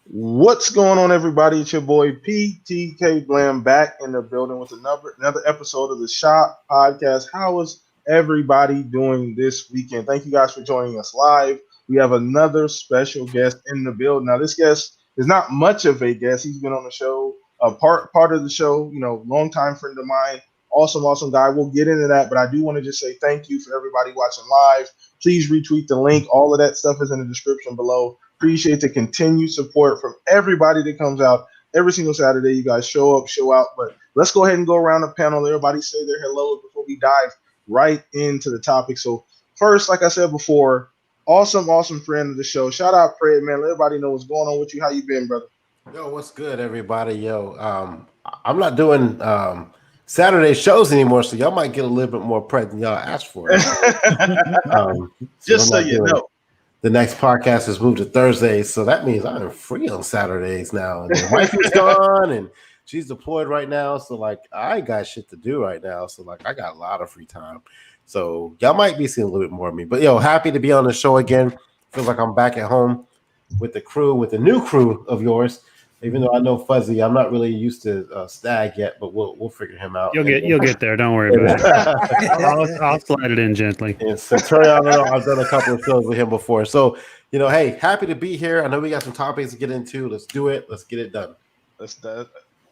What's going on, everybody? It's your boy PTK Blam back in the building with another episode of the Shop Podcast. How is everybody doing this weekend? Thank you guys for joining us live. We have another special guest in the building. Now, this guest is not much of a guest. He's been on the show, part of the show. Longtime friend of mine. Awesome guy. We'll get into that, but I do want to just say thank you for everybody watching live. Please retweet the link. All of that stuff is in the description below. Appreciate the continued support from everybody that comes out every single Saturday. You guys show up, show out. But let's go ahead and go around the panel. Everybody say their hellos before we dive right into the topic. So first, like I said before, awesome friend of the show. Shout out Fred, man. Let everybody know what's going on with you. How you been, brother? Yo, what's good, everybody? I'm not doing Saturday shows anymore, so y'all might get a little bit more prep than y'all asked for. Just so you know. The next podcast has moved to Thursdays, so that means I'm free on Saturdays now. And my wifey's gone, and she's deployed right now, so I got shit to do right now. So I got a lot of free time. So y'all might be seeing a little bit more of me. But happy to be on the show again. Feels like I'm back at home with the new crew of yours. Even though I know Fuzzy, I'm not really used to Stag yet, but we'll figure him out. You'll get there. Don't worry about it. I'll slide it in gently. And Centurion, I've done a couple of shows with him before. So, hey, happy to be here. I know we got some topics to get into. Let's do it. Let's get it done.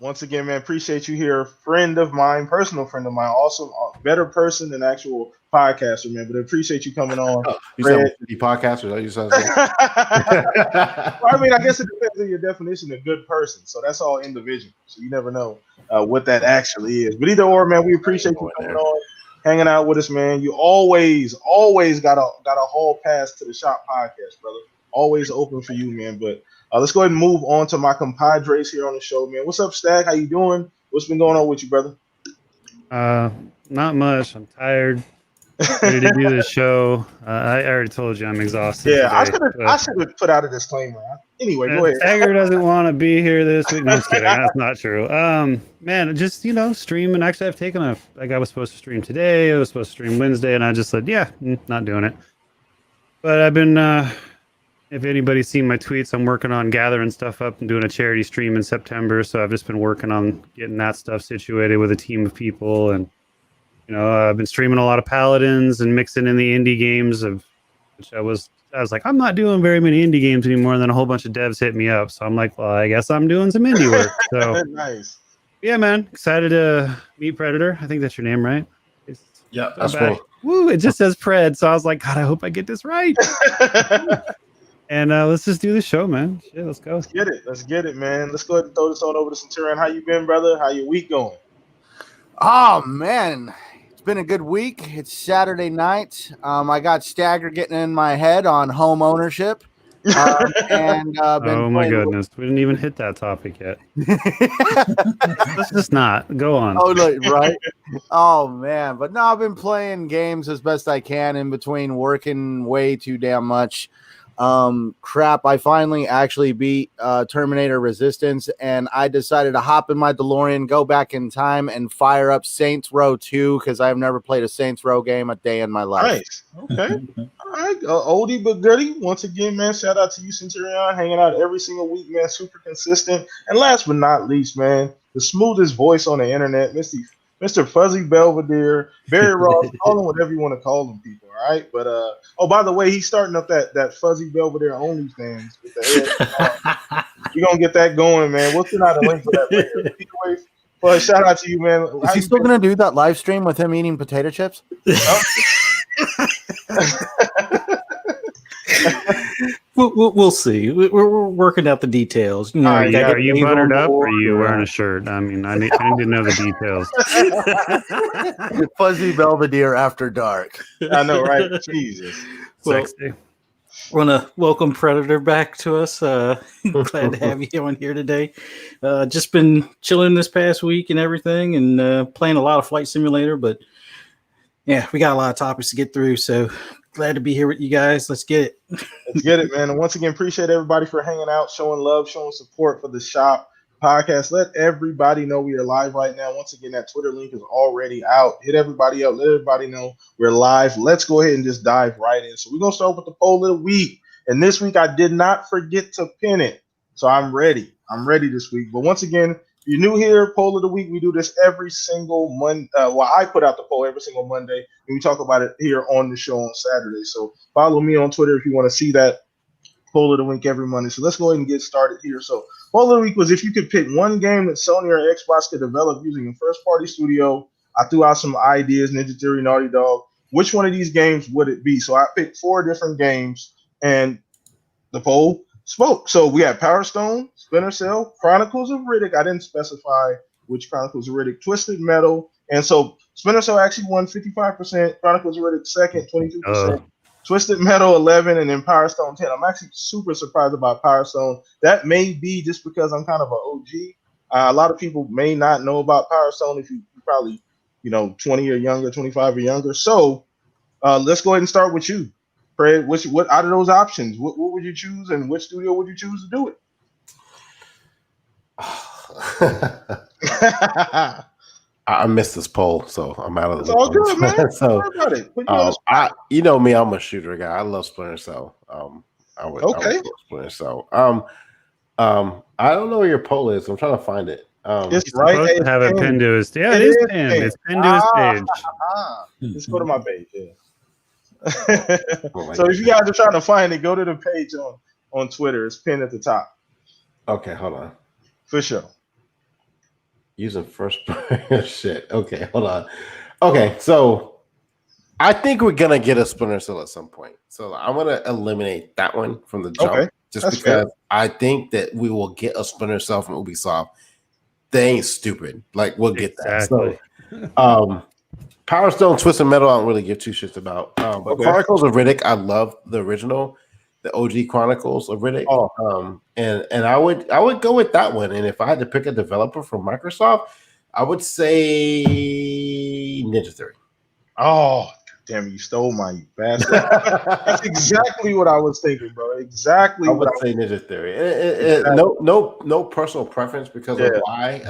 Once again, man, appreciate you here. Friend of mine, personal friend of mine, also a better person than actual podcaster, man. But I appreciate you coming on. You said podcaster? I mean, I guess it depends on your definition of good person. So that's all individual. So you never know what that actually is. But either or, man, we appreciate you coming on, hanging out with us, man. You always got a hall pass to the Shop Podcast, brother. Always open for you, man. But let's go ahead and move on to my compadres here on the show, man. What's up, Stag? How you doing? What's been going on with you, brother? Not much. I'm tired. Ready to do the show. I already told you I'm exhausted. Yeah, today, I should have put out a disclaimer. Anyway, go ahead. Stagger doesn't want to be here this week. No, I'm just kidding. That's not true. Man, just streaming. Actually, I've taken I was supposed to stream today. I was supposed to stream Wednesday, and I just said, not doing it. But I've been. If anybody's seen my tweets, I'm working on gathering stuff up and doing a charity stream in September. So I've just been working on getting that stuff situated with a team of people. And, I've been streaming a lot of Paladins and mixing in the indie games which I was like, I'm not doing very many indie games anymore. And then a whole bunch of devs hit me up. So I'm like, well, I guess I'm doing some indie work. So nice. Yeah, man. Excited to meet Predator. I think that's your name, right? Yeah, that's cool. Woo, it just says Pred. So I was like, God, I hope I get this right. And let's just do the show, man. Shit, let's go. Let's get it, man. Let's go ahead and throw this on over to Centurion. How you been, brother? How your week going? Oh, man. It's been a good week. It's Saturday night. I got Stagger getting in my head on home ownership. Oh, my goodness. We didn't even hit that topic yet. Let's just not. Go on. Oh, right? Oh, man. But no, I've been playing games as best I can in between working way too damn much. I finally actually beat Terminator Resistance, and I decided to hop in my DeLorean, go back in time, and fire up Saints Row 2 because I've never played a Saints Row game a day in my life. Nice. Okay. All right. Oldie but goodie. Once again, man, shout out to you, Centurion, hanging out every single week, man. Super consistent. And last but not least, man, the smoothest voice on the internet, Mr. Fuzzy Belvedere, Barry Ross, call him whatever you want to call him, people, all right? But, by the way, he's starting up that Fuzzy Belvedere OnlyFans with the head. You're going to get that going, man. We'll send out a link for that later. Anyway, but shout out to you, man. Is he still going to do that live stream with him eating potato chips? We'll see. We're working out the details. Are you buttered up or are you wearing a shirt? I mean, I need to know the details. Fuzzy Belvedere after dark. I know, right? Jesus. Sexy. Want to welcome Predator back to us. Glad to have you on here today. Just been chilling this past week and everything, and playing a lot of Flight Simulator. But yeah, we got a lot of topics to get through. So glad to be here with you guys. Let's get it. Let's get it, man. And once again, appreciate everybody for hanging out, showing love, showing support for the Shop Podcast. Let everybody know we are live right now. Once again, that Twitter link is already out. Hit everybody up. Let everybody know we're live. Let's go ahead and just dive right in. So we're going to start with the poll of the week. And this week, I did not forget to pin it. So I'm ready. I'm ready this week. But once again, if you're new here, poll of the week, we do this every single Monday. Well, I put out the poll every single Monday, and we talk about it here on the show on Saturday. So follow me on Twitter if you want to see that poll of the week every Monday. So let's go ahead and get started here. So poll of the week was if you could pick one game that Sony or Xbox could develop using a first-party studio. I threw out some ideas, Ninja Theory, Naughty Dog. Which one of these games would it be? So I picked 4 different games, and the poll spoke. So we had Power Stone, Splinter Cell, Chronicles of Riddick. I didn't specify which Chronicles of Riddick. Twisted Metal. And so Splinter Cell actually won 55%. Chronicles of Riddick second, 22%. Twisted Metal 11, and then Power Stone 10. I'm actually super surprised about Power Stone. That may be just because I'm kind of an OG. A lot of people may not know about Power Stone if you probably, 20 or younger, 25 or younger. So let's go ahead and start with you. Fred, what out of those options, what would you choose, and which studio would you choose to do it? I missed this poll, so I'm out of It's the all good, man. So, don't worry about it. Put you on the spot. you know me, I'm a shooter guy. I love Splinter Cell. I would go Splinter Cell. I don't know where your poll is. I'm trying to find it. It's He's supposed to have it pinned to his. Yeah, it is pinned. It's pinned to his page. Let's go to my page. Yeah. So if you guys are trying to find it, go to the page on Twitter. It's pinned at the top. Okay, hold on. For sure. Using first shit. Okay, hold on. Okay, so I think we're gonna get a Splinter Cell at some point. So I'm gonna eliminate that one from the jump, just because fair. I think that we will get a Splinter Cell from Ubisoft. They ain't stupid. Like we'll get that. So, Power Stone, Twisted Metal, I don't really give two shits about. But Chronicles of Riddick, I love the original, the OG Chronicles of Riddick. And I would go with that one. And if I had to pick a developer from Microsoft, I would say Ninja Theory. Oh, damn! You stole my bastard. That's exactly what I was thinking, bro. Exactly. I would say Ninja Theory. No personal preference because of why.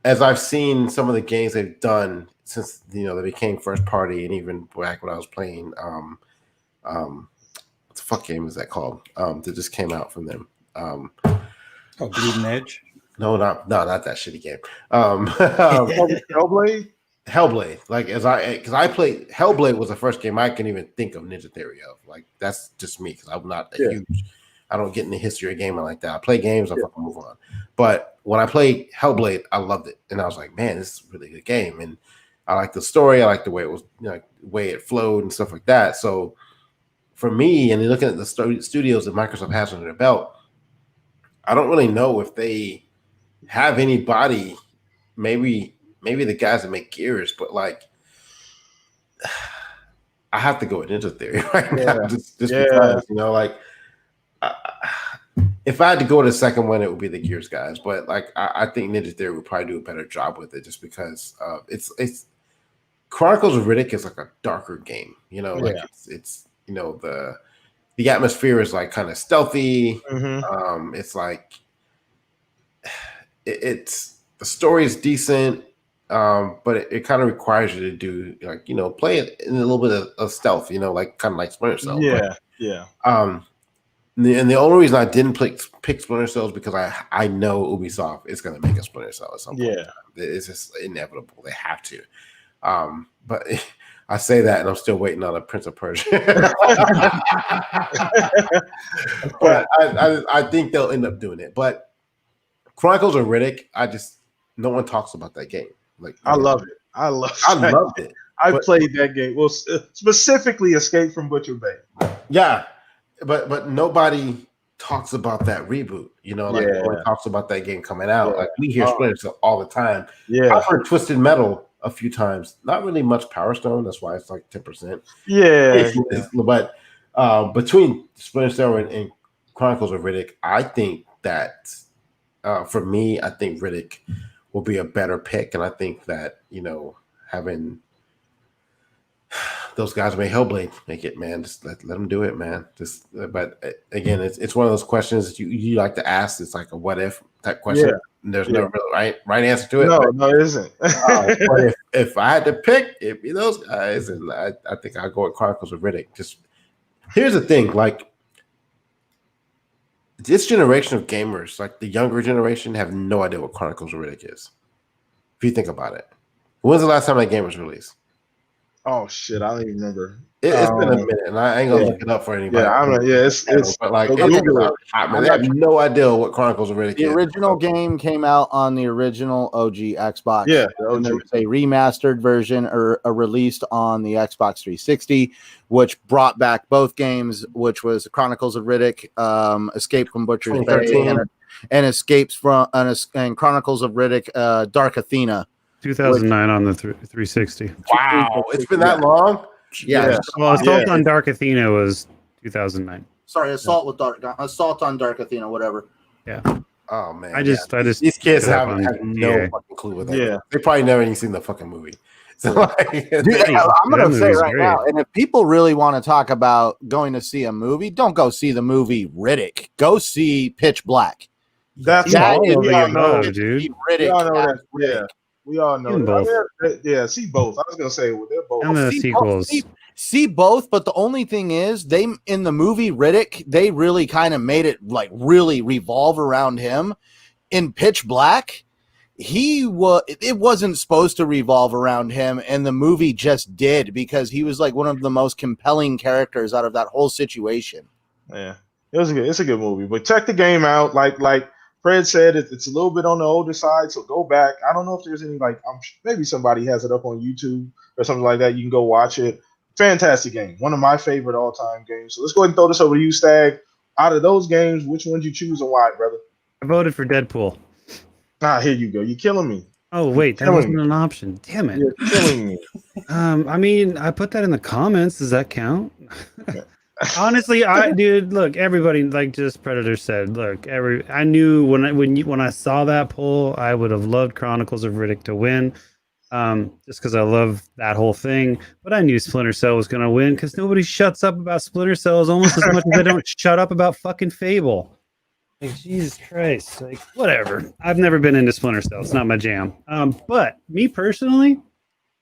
I've seen some of the games they've done since they became first party, and even back when I was playing what the fuck game is that called? That just came out from them. Bleeding Edge. No, not that shitty game. Hellblade. Like because I played Hellblade was the first game I can even think of Ninja Theory of. Like that's just me because I'm not a huge. I don't get in the history of gaming like that. I play games, I fucking move on. But when I played Hellblade, I loved it, and I was like, man, this is a really good game, and I like the story. I like the way it was, the way it flowed and stuff like that. So for me, and looking at the studios that Microsoft has under their belt, I don't really know if they have anybody. Maybe the guys that make Gears, but like, I have to go with Ninja Theory right now, just because like. If I had to go to the second one, it would be the Gears guys. But like, I think Ninja Theory would probably do a better job with it, just because it's Chronicles of Riddick is like a darker game. It's the atmosphere is like kind of stealthy. Mm-hmm. It's like it's the story is decent, but it kind of requires you to do play it in a little bit of stealth. Like kind of like Splinter Cell. And the only reason I didn't pick Splinter Cell is because I know Ubisoft is going to make a Splinter Cell at some point. Yeah, it's just inevitable. They have to. But I say that, and I'm still waiting on a Prince of Persia. But I think they'll end up doing it. But Chronicles of Riddick, no one talks about that game. Like I love it. I loved it. I played that game. Well, specifically Escape from Butcher Bay. Yeah. But nobody talks about that reboot, no one talks about that game coming out. Like we hear Splinter Cell all the time. Yeah, I've heard Twisted Metal a few times. Not really much Power Stone. That's why it's like 10%. Yeah, but between Splinter Cell and Chronicles of Riddick, I think that for me, I think Riddick will be a better pick, and I think that having those guys make Hellblade, make it, man. Just let them do it, man. But again, it's one of those questions that you like to ask. It's like a what if type question. Yeah. And there's no real right answer to it. No, it isn't. But if I had to pick, it'd be those guys, and I think I'd go with Chronicles of Riddick. Just here's the thing, like this generation of gamers, like the younger generation, have no idea what Chronicles of Riddick is. If you think about it, when's the last time that game was released? Oh shit, I don't even remember. It's been a minute, and I ain't gonna look it up for anybody. Yeah, it's but like Google it. they have no idea what Chronicles of Riddick is. The original game came out on the original OG Xbox. Yeah, and there was a remastered version or released on the Xbox 360, which brought back both games, which was Chronicles of Riddick, Escape from Butcher's Bay, and Escapes from and Chronicles of Riddick, Dark Athena. 2009 on the 360. Wow, it's been that long. Yeah. Well, Assault on Dark Athena was 2009. Sorry, Assault on Dark Athena, whatever. Yeah. Oh man, I just these kids have no fucking clue what that is. They probably never even seen the fucking movie. So like, dude, I'm gonna say right now, and if people really want to talk about going to see a movie, don't go see the movie Riddick. Go see Pitch Black. That's all we all know, dude. Riddick, we all know that. Yeah. We all know both. Yeah, see both. I was gonna say they're both. And the sequels. See both, but the only thing is, they in the movie Riddick, they really kind of made it like really revolve around him. In Pitch Black, it wasn't supposed to revolve around him, and the movie just did because he was like one of the most compelling characters out of that whole situation. Yeah, it's a good movie. But check the game out. Like Fred said, it's a little bit on the older side, so go back. I don't know if there's any maybe somebody has it up on YouTube or something like that. You can go watch it. Fantastic game, one of my favorite all-time games. So let's go ahead and throw this over to you, Stag. Out of those games, which ones you choose and why, brother? I voted for Deadpool. Here you go. You're killing me. Oh wait, that wasn't an option. Damn it! You're killing me. I mean, I put that in the comments. Does that count? Honestly, dude, look, everybody, like just Predator said, look, I knew when I saw that poll, I would have loved Chronicles of Riddick to win, just because I love that whole thing. But I knew Splinter Cell was going to win because nobody shuts up about Splinter Cells almost as much as they don't shut up about fucking Fable. Like, Jesus Christ, like whatever. I've never been into Splinter Cell. It's not my jam. But me personally,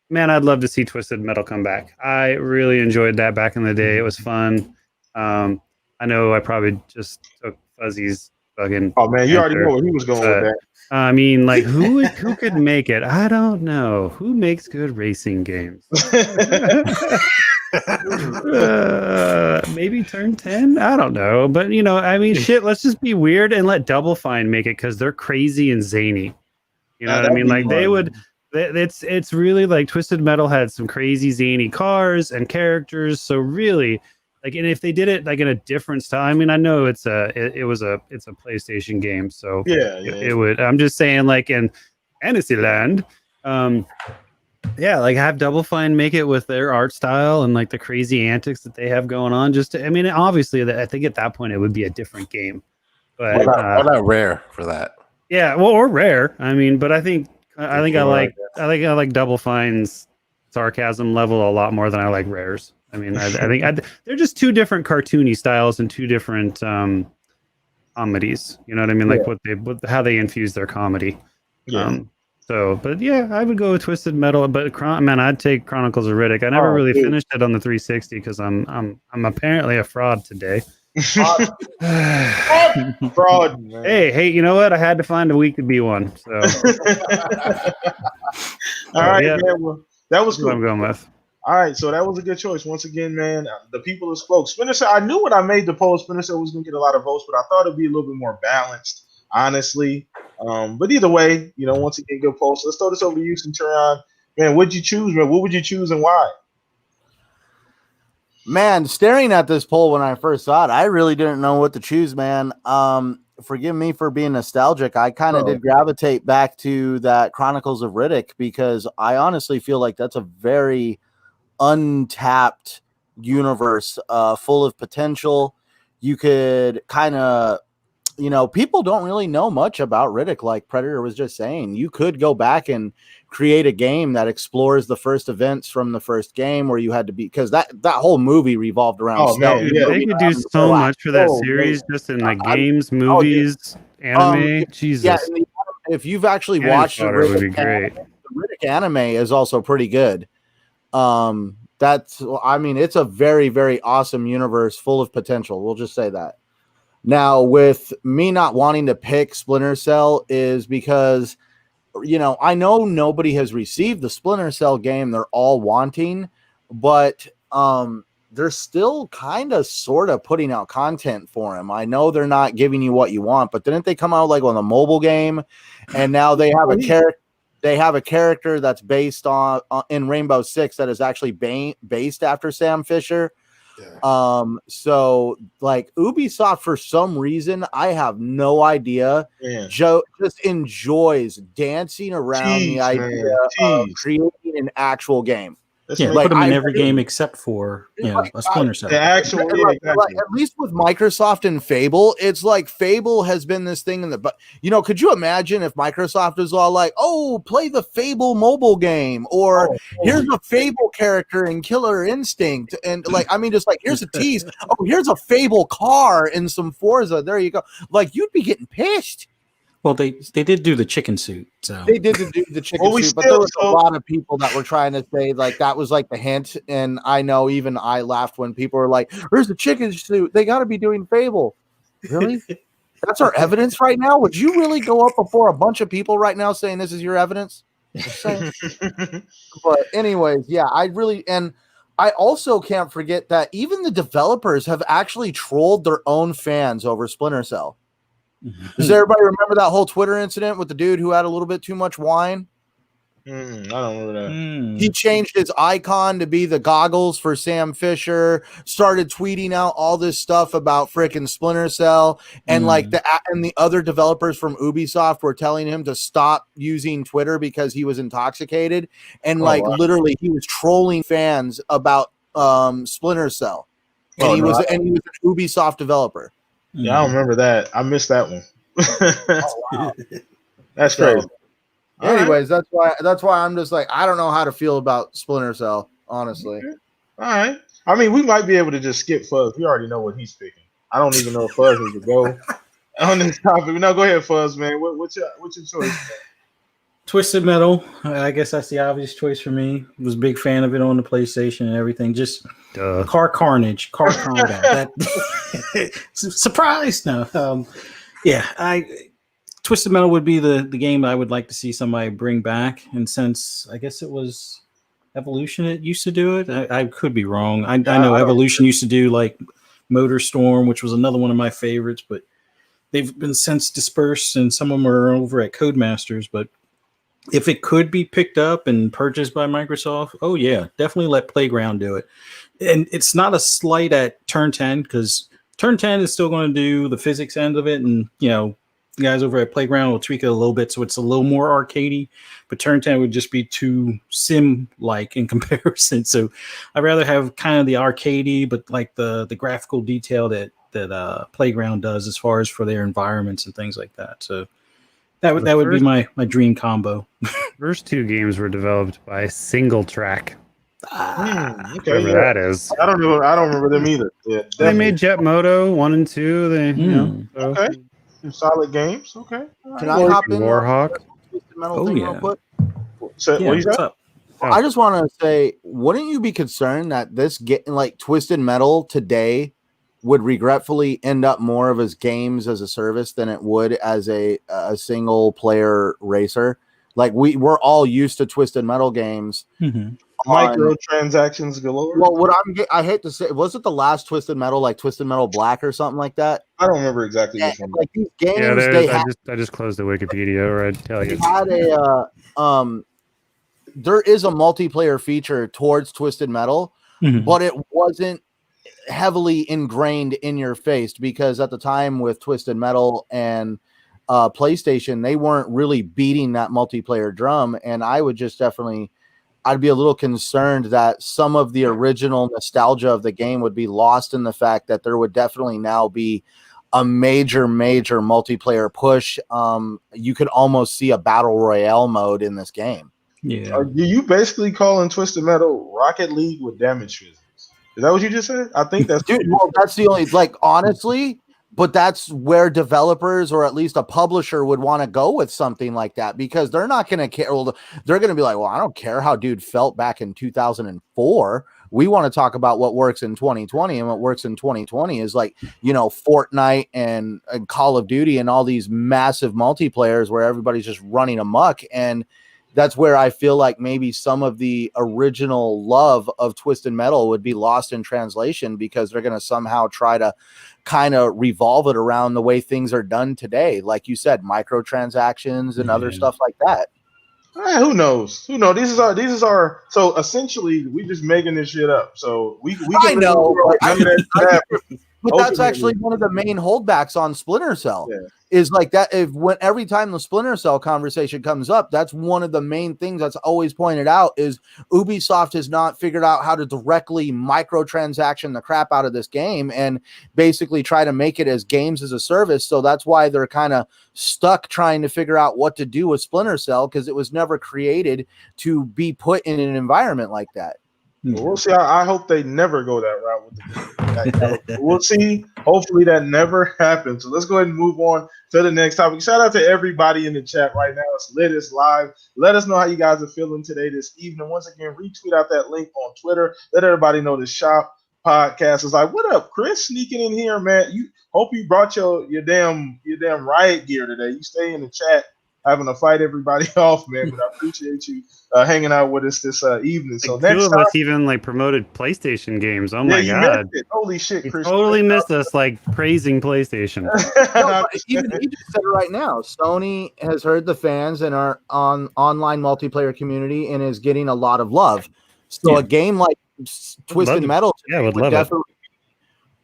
man, I'd love to see Twisted Metal come back. I really enjoyed that back in the day. It was fun. I know I probably just took Fuzzy's fucking. Oh man, you already know where he was going with that. I mean, like who could make it? I don't know. Who makes good racing games? Maybe Turn 10. I don't know, but I mean, shit. Let's just be weird and let Double Fine make it because they're crazy and zany. You know what I mean? Like they would. It's really like Twisted Metal had some crazy zany cars and characters. So really, like, and if they did it like in a different style, I mean, I know it's a PlayStation game, so it would. I'm just saying, like in Fantasyland, like have Double Fine make it with their art style and like the crazy antics that they have going on. I mean, obviously, I think at that point it would be a different game. But why not Rare for that? Yeah, well, or Rare. I mean, but I think I like Double Fine's sarcasm level a lot more than I like Rare's. I mean, I think they're just two different cartoony styles and two different comedies. You know what I mean? Like how they infuse their comedy. Yeah. But yeah, I would go with Twisted Metal. But man, I'd take Chronicles of Riddick. I never really finished it on the 360 because I'm apparently a fraud today. Fraud, man. Hey, you know what? I had to find a week to be one. So all right, yeah. Well, that was cool. What I'm going with. All right, so that was a good choice. Once again, man, the people that spoke. Splinter Cell, I knew when I made the poll, Splinter Cell was going to get a lot of votes, but I thought it'd be a little bit more balanced, honestly. But either way, once again, good poll. So let's throw this over to you, Centurion. Man, what'd you choose, man? What would you choose and why? Man, staring at this poll when I first saw it, I really didn't know what to choose, man. Forgive me for being nostalgic. I kind of did gravitate back to that Chronicles of Riddick because I honestly feel like that's a very untapped universe, full of potential. You could kind of, people don't really know much about Riddick, like Predator was just saying. You could go back and create a game that explores the first events from the first game where you had to be, because that whole movie revolved around they could do so much for that series, just in the games, movies, anime. Jesus. Yeah, if you've actually watched the Riddick anime is also pretty good. It's a very, very awesome universe full of potential. We'll just say that. Now, with me not wanting to pick Splinter Cell is because, I know nobody has received the Splinter Cell game they're all wanting, but they're still kind of sort of putting out content for him. I know they're not giving you what you want, but didn't they come out like on the mobile game? And now they have a character. They have a character that's based on in Rainbow Six that is actually based after Sam Fisher. Yeah. So like Ubisoft, for some reason, I have no idea. Joe just enjoys dancing around the idea of creating an actual game. Put them in every game except for a Splinter Cell. The actual, exactly. At least with Microsoft and Fable, it's like Fable has been this thing but could you imagine if Microsoft is all like, oh, play the Fable mobile game, or here's a Fable character in Killer Instinct, and here's a tease. Oh, here's a Fable car in some Forza. There you go. Like, you'd be getting pissed. Well, they did do the chicken suit. So they did do the chicken suit, but there was a lot of people that were trying to say like that was like the hint. And I know even I laughed when people were like, "There's the chicken suit. They got to be doing Fable." Really? That's our evidence right now? Would you really go up before a bunch of people right now saying this is your evidence? But anyways, yeah, I also can't forget that even the developers have actually trolled their own fans over Splinter Cell. Does everybody remember that whole Twitter incident with the dude who had a little bit too much wine? I don't remember that. He changed his icon to be the goggles for Sam Fisher, started tweeting out all this stuff about frickin' Splinter Cell, and the other developers from Ubisoft were telling him to stop using Twitter because he was intoxicated, and literally he was trolling fans about Splinter Cell. And he was an Ubisoft developer. Yeah, I don't remember that. I missed that one. Wow. That's crazy. Anyways, that's why I'm just like, I don't know how to feel about Splinter Cell, honestly. Okay. All right. I mean, we might be able to just skip Fuzz. We already know what he's picking. I don't even know if Fuzz is to go on this topic. No, go ahead, Fuzz, man. What's your choice? Twisted Metal. I guess that's the obvious choice for me. Was a big fan of it on the PlayStation and everything. Just car carnage, car combat. Surprise! No. Twisted Metal would be the game I would like to see somebody bring back. And since I guess it was Evolution that used to do it, I could be wrong. I know Evolution used to do like Motor Storm, which was another one of my favorites, but they've been since dispersed, and some of them are over at Codemasters. But if it could be picked up and purchased by Microsoft, oh yeah, definitely let Playground do it. And it's not a slight at Turn 10, because Turn 10 is still going to do the physics end of it, and the guys over at Playground will tweak it a little bit so it's a little more arcadey. But Turn 10 would just be too sim-like in comparison. So I'd rather have kind of the arcadey, but like the graphical detail that Playground does as far as for their environments and things like that. So that would be my dream combo. First two games were developed by Single Track. Okay, whatever that is. I don't know. I don't remember them either. Yeah, they made Jet Moto 1 and 2. They, okay, some solid games. Okay, can I hop in? Warhawk. Real quick? So, what you got? I just want to say, wouldn't you be concerned that this Twisted Metal today would regretfully end up more of as games as a service than it would as a single player racer? Like we're all used to Twisted Metal games. Mm-hmm. Microtransactions galore. Well, I hate to say, was it the last Twisted Metal, like Twisted Metal Black or something like that? I don't remember exactly which one. Like these games, I just closed the Wikipedia, or I'd tell you. Had there is a multiplayer feature towards Twisted Metal, but it wasn't heavily ingrained in your face, because at the time with Twisted Metal and PlayStation, they weren't really beating that multiplayer drum, and I would just I'd be a little concerned that some of the original nostalgia of the game would be lost in the fact that there would definitely now be a major multiplayer push. You could almost see a battle royale mode in this game. Yeah. Are you basically calling Twisted Metal Rocket League with damage physics? Is that what you just said? I think that's that's the only, honestly, but that's where developers, or at least a publisher, would want to go with something like that, because they're not going to care. Well, they're going to be like, well, I don't care how dude felt back in 2004, We want to talk about what works in 2020, and what works in 2020 is like, Fortnite and Call of Duty and all these massive multiplayers where everybody's just running amok. And that's where I feel like maybe some of the original love of Twisted Metal would be lost in translation, because they're going to somehow try to kind of revolve it around the way things are done today. Like you said, microtransactions and other stuff like that. Who knows? These is our. So essentially, we just making this shit up. So we I know, but that's Ultimately. actually one of the main holdbacks on Splinter Cell. Yeah. Is like that. Every time the Splinter Cell conversation comes up, that's one of the main things that's always pointed out is Ubisoft has not figured out how to directly microtransaction the crap out of this game and basically try to make it as games as a service. So that's why they're kind of stuck trying to figure out what to do with Splinter Cell, because it was never created to be put in an environment like that. Well, we'll see. I hope they never go that route with the game. We'll see. Hopefully that never happens. So let's go ahead and move on to the next topic. Shout out to everybody in the chat right now. It's lit. It's live. Let us know how you guys are feeling today, this evening. Once again, retweet out that link on Twitter. Let everybody know the shop podcast is like, what up, Chris? Sneaking in here, man. You hope you brought your damn riot gear today. You stay in the chat having to fight everybody off, man. But I appreciate you hanging out with us this evening. So like next two of us even like promoted PlayStation games. Oh my god! Holy shit, You Chris! totally missed us like praising PlayStation. No, even he just said it right now. Sony has heard the fans and our online multiplayer community and is getting a lot of love. So a game like Twisted Metal, would love definitely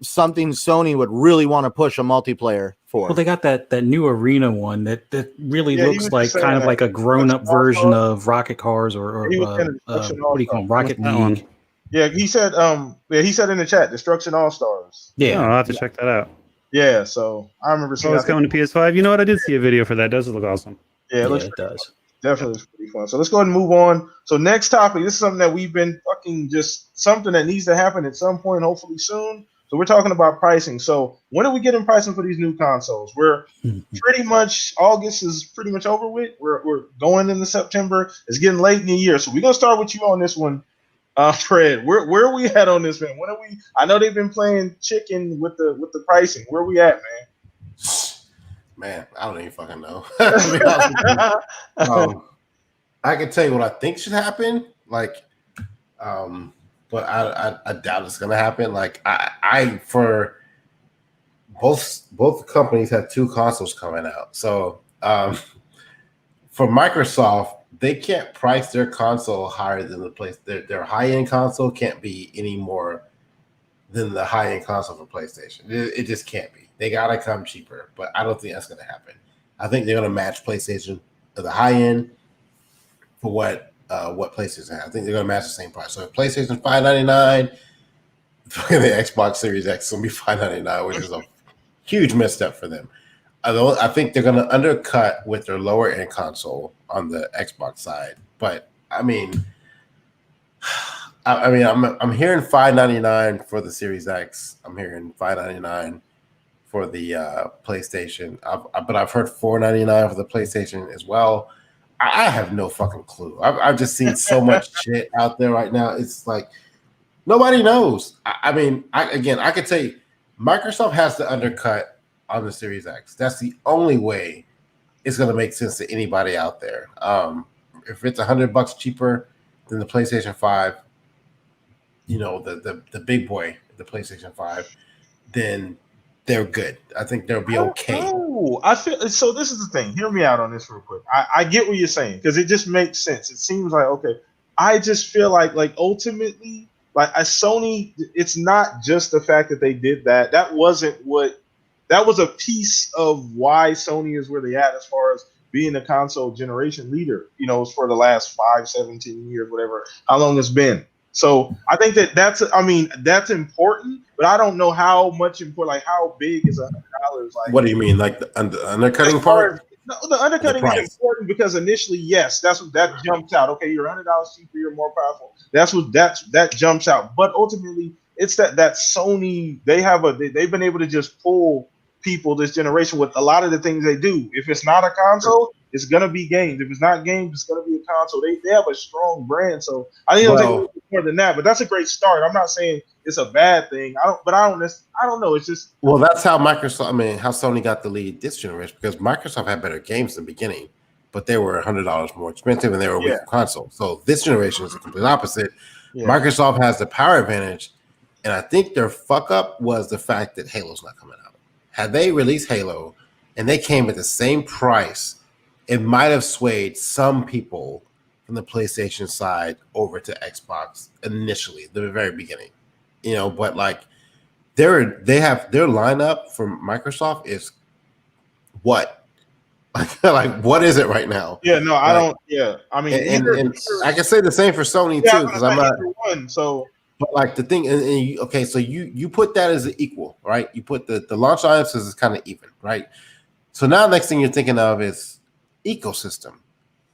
something Sony would really want to push a multiplayer for. Well, they got that new arena one that really looks like kind of that. like a grown-up version of Rocket Cars or what do you call them? Rocket League. Yeah, he said in the chat, Destruction All Stars. Yeah, I'll have to check that out. Yeah, so I remember seeing it's coming to PS5. You know what? I did see a video for that. Does it look awesome? Yeah, it does. Definitely looks pretty fun. So let's go ahead and move on. So next topic, this is something that we've been fucking just something that needs to happen at some point, hopefully soon. So we're talking about pricing. So when are we getting pricing for these new consoles? We're pretty much, August is pretty much over with. We're going into September. It's getting late in the year. So we're going to start with you on this one, Fred. Where are we at on this, man? When are we? I know they've been playing chicken with the pricing. Where are we at, man? Man, I don't even fucking know. I can tell you what I think should happen. But I doubt it's gonna happen. Like I for both companies have two consoles coming out. So for Microsoft, they can't price their console higher than the place. Their high end console can't be any more than the high end console for PlayStation. It just can't be. They gotta come cheaper. But I don't think that's gonna happen. I think they're gonna match PlayStation at the high end for what PlayStation has. I think they're going to match the same price. So if PlayStation $599, the Xbox Series X is going to be $599, which is a huge misstep for them. I think they're going to undercut with their lower end console on the Xbox side. But I'm hearing $599 for the Series X. I'm hearing $599 for the PlayStation. But I've heard $499 for the PlayStation as well. I have no fucking clue. I've just seen so much shit out there right now. It's like nobody knows. I could tell you, Microsoft has to undercut on the Series X. That's the only way it's going to make sense to anybody out there. If it's $100 cheaper than the PlayStation 5, the big boy, the PlayStation 5, then they're good. I think they'll be okay. Oh, I feel so. This is the thing. Hear me out on this real quick. I get what you're saying because it just makes sense. It seems like okay. I just feel like ultimately, Sony. It's not just the fact that they did that. That wasn't what. That was a piece of why Sony is where they at as far as being a console generation leader. For the last 5, 17 years, whatever, how long it's been. So I think that's important, but I don't know how much important, how big is $100? What do you mean, like the undercutting part? No, the undercutting is important because initially, yes, that's what that jumps out. Okay, you're $100 cheaper, you're more powerful. That jumps out. But ultimately, it's that Sony they've been able to just pull people this generation with a lot of the things they do. If it's not a console, it's gonna be games. If it's not games, it's gonna be a console. They have a strong brand, so I think it'll take more than that, but that's a great start. I'm not saying it's a bad thing. I don't know. It's just Well, that's how Microsoft. I mean, how Sony got the lead this generation because Microsoft had better games in the beginning, but they were $100 more expensive and they were a weaker console. So this generation is the complete opposite. Yeah. Microsoft has the power advantage, and I think their fuck up was the fact that Halo's not coming out. Had they released Halo and they came at the same price, it might have swayed some people from the PlayStation side over to Xbox initially, the very beginning. But like their lineup from Microsoft is what? like what is it right now? Yeah, no, I don't. Yeah, I mean, and I can say the same for Sony too because I'm not one. So, but like the thing, okay, so you put that as an equal, right? You put the launch audiences is kind of even, right? So now next thing you're thinking of is ecosystem.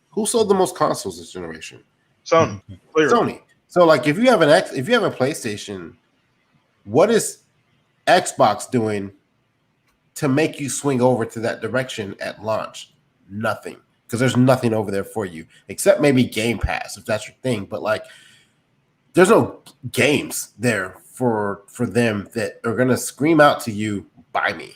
Who sold the most consoles this generation? Sony. Sony. So like if you have a PlayStation, what is Xbox doing to make you swing over to that direction at launch? Nothing, because there's nothing over there for you except maybe Game Pass if that's your thing. But like, there's no games there for them that are gonna scream out to you, "Buy me."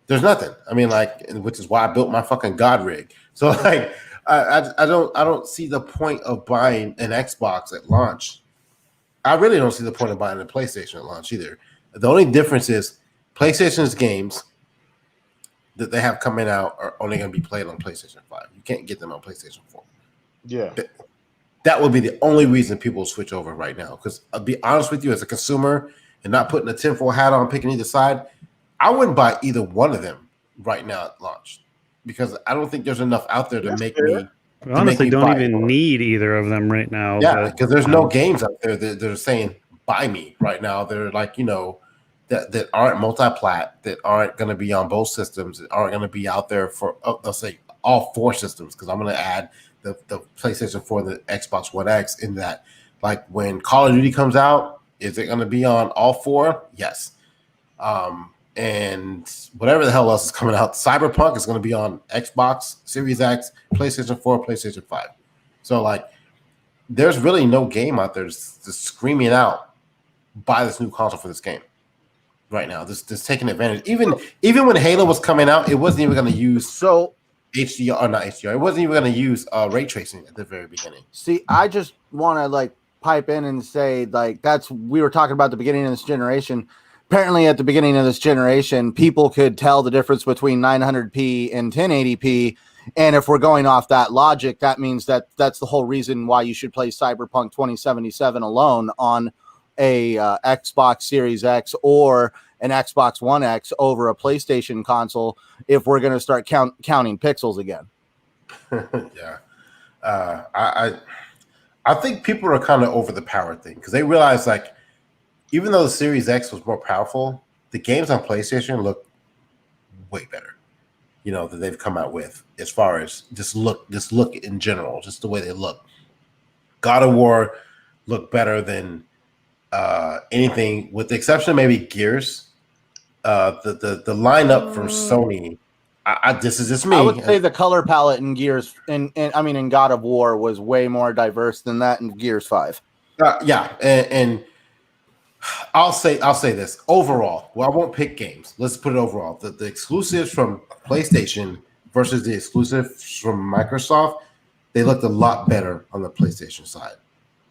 There's nothing. I mean, like, which is why I built my fucking God rig. So like, I don't see the point of buying an Xbox at launch. I really don't see the point of buying a PlayStation at launch either. The only difference is PlayStation's games that they have coming out are only going to be played on PlayStation 5. You can't get them on PlayStation 4. Yeah. That would be the only reason people will switch over right now. Because I'll be honest with you, as a consumer and not putting a tinfoil hat on, picking either side, I wouldn't buy either one of them right now at launch because I don't think there's enough out there to make me. Honestly, don't even need either of them right now. Yeah, because there's no games out there that are saying buy me right now. They're like, that aren't multi-plat, that aren't going to be on both systems, that aren't going to be out there for, let's say, all four systems, because I'm going to add the PlayStation 4, the Xbox One X in that. Like when Call of Duty comes out, is it going to be on all four? Yes. And whatever the hell else is coming out, Cyberpunk is going to be on Xbox Series X, PlayStation 4, PlayStation 5. So like, there's really no game out there just screaming out, buy this new console for this game right now. This taking advantage. Even when Halo was coming out, it wasn't even going to use HDR or not HDR. It wasn't even going to use ray tracing at the very beginning. See, I just want to like pipe in and say like we were talking about the beginning of this generation. Apparently, at the beginning of this generation, people could tell the difference between 900p and 1080p. And if we're going off that logic, that means that's the whole reason why you should play Cyberpunk 2077 alone on a Xbox Series X or an Xbox One X over a PlayStation console if we're going to start counting pixels again. Yeah. I think people are kind of over the power thing because they realize like, even though the Series X was more powerful, the games on PlayStation look way better, that they've come out with as far as just look in general, just the way they look. God of War looked better than anything, with the exception of maybe Gears. The lineup from Sony, this is just me. I would say the color palette in Gears, in God of War was way more diverse than that in Gears 5. Yeah, and I'll say this overall. Well, I won't pick games. Let's put it overall. The exclusives from PlayStation versus the exclusives from Microsoft, they looked a lot better on the PlayStation side.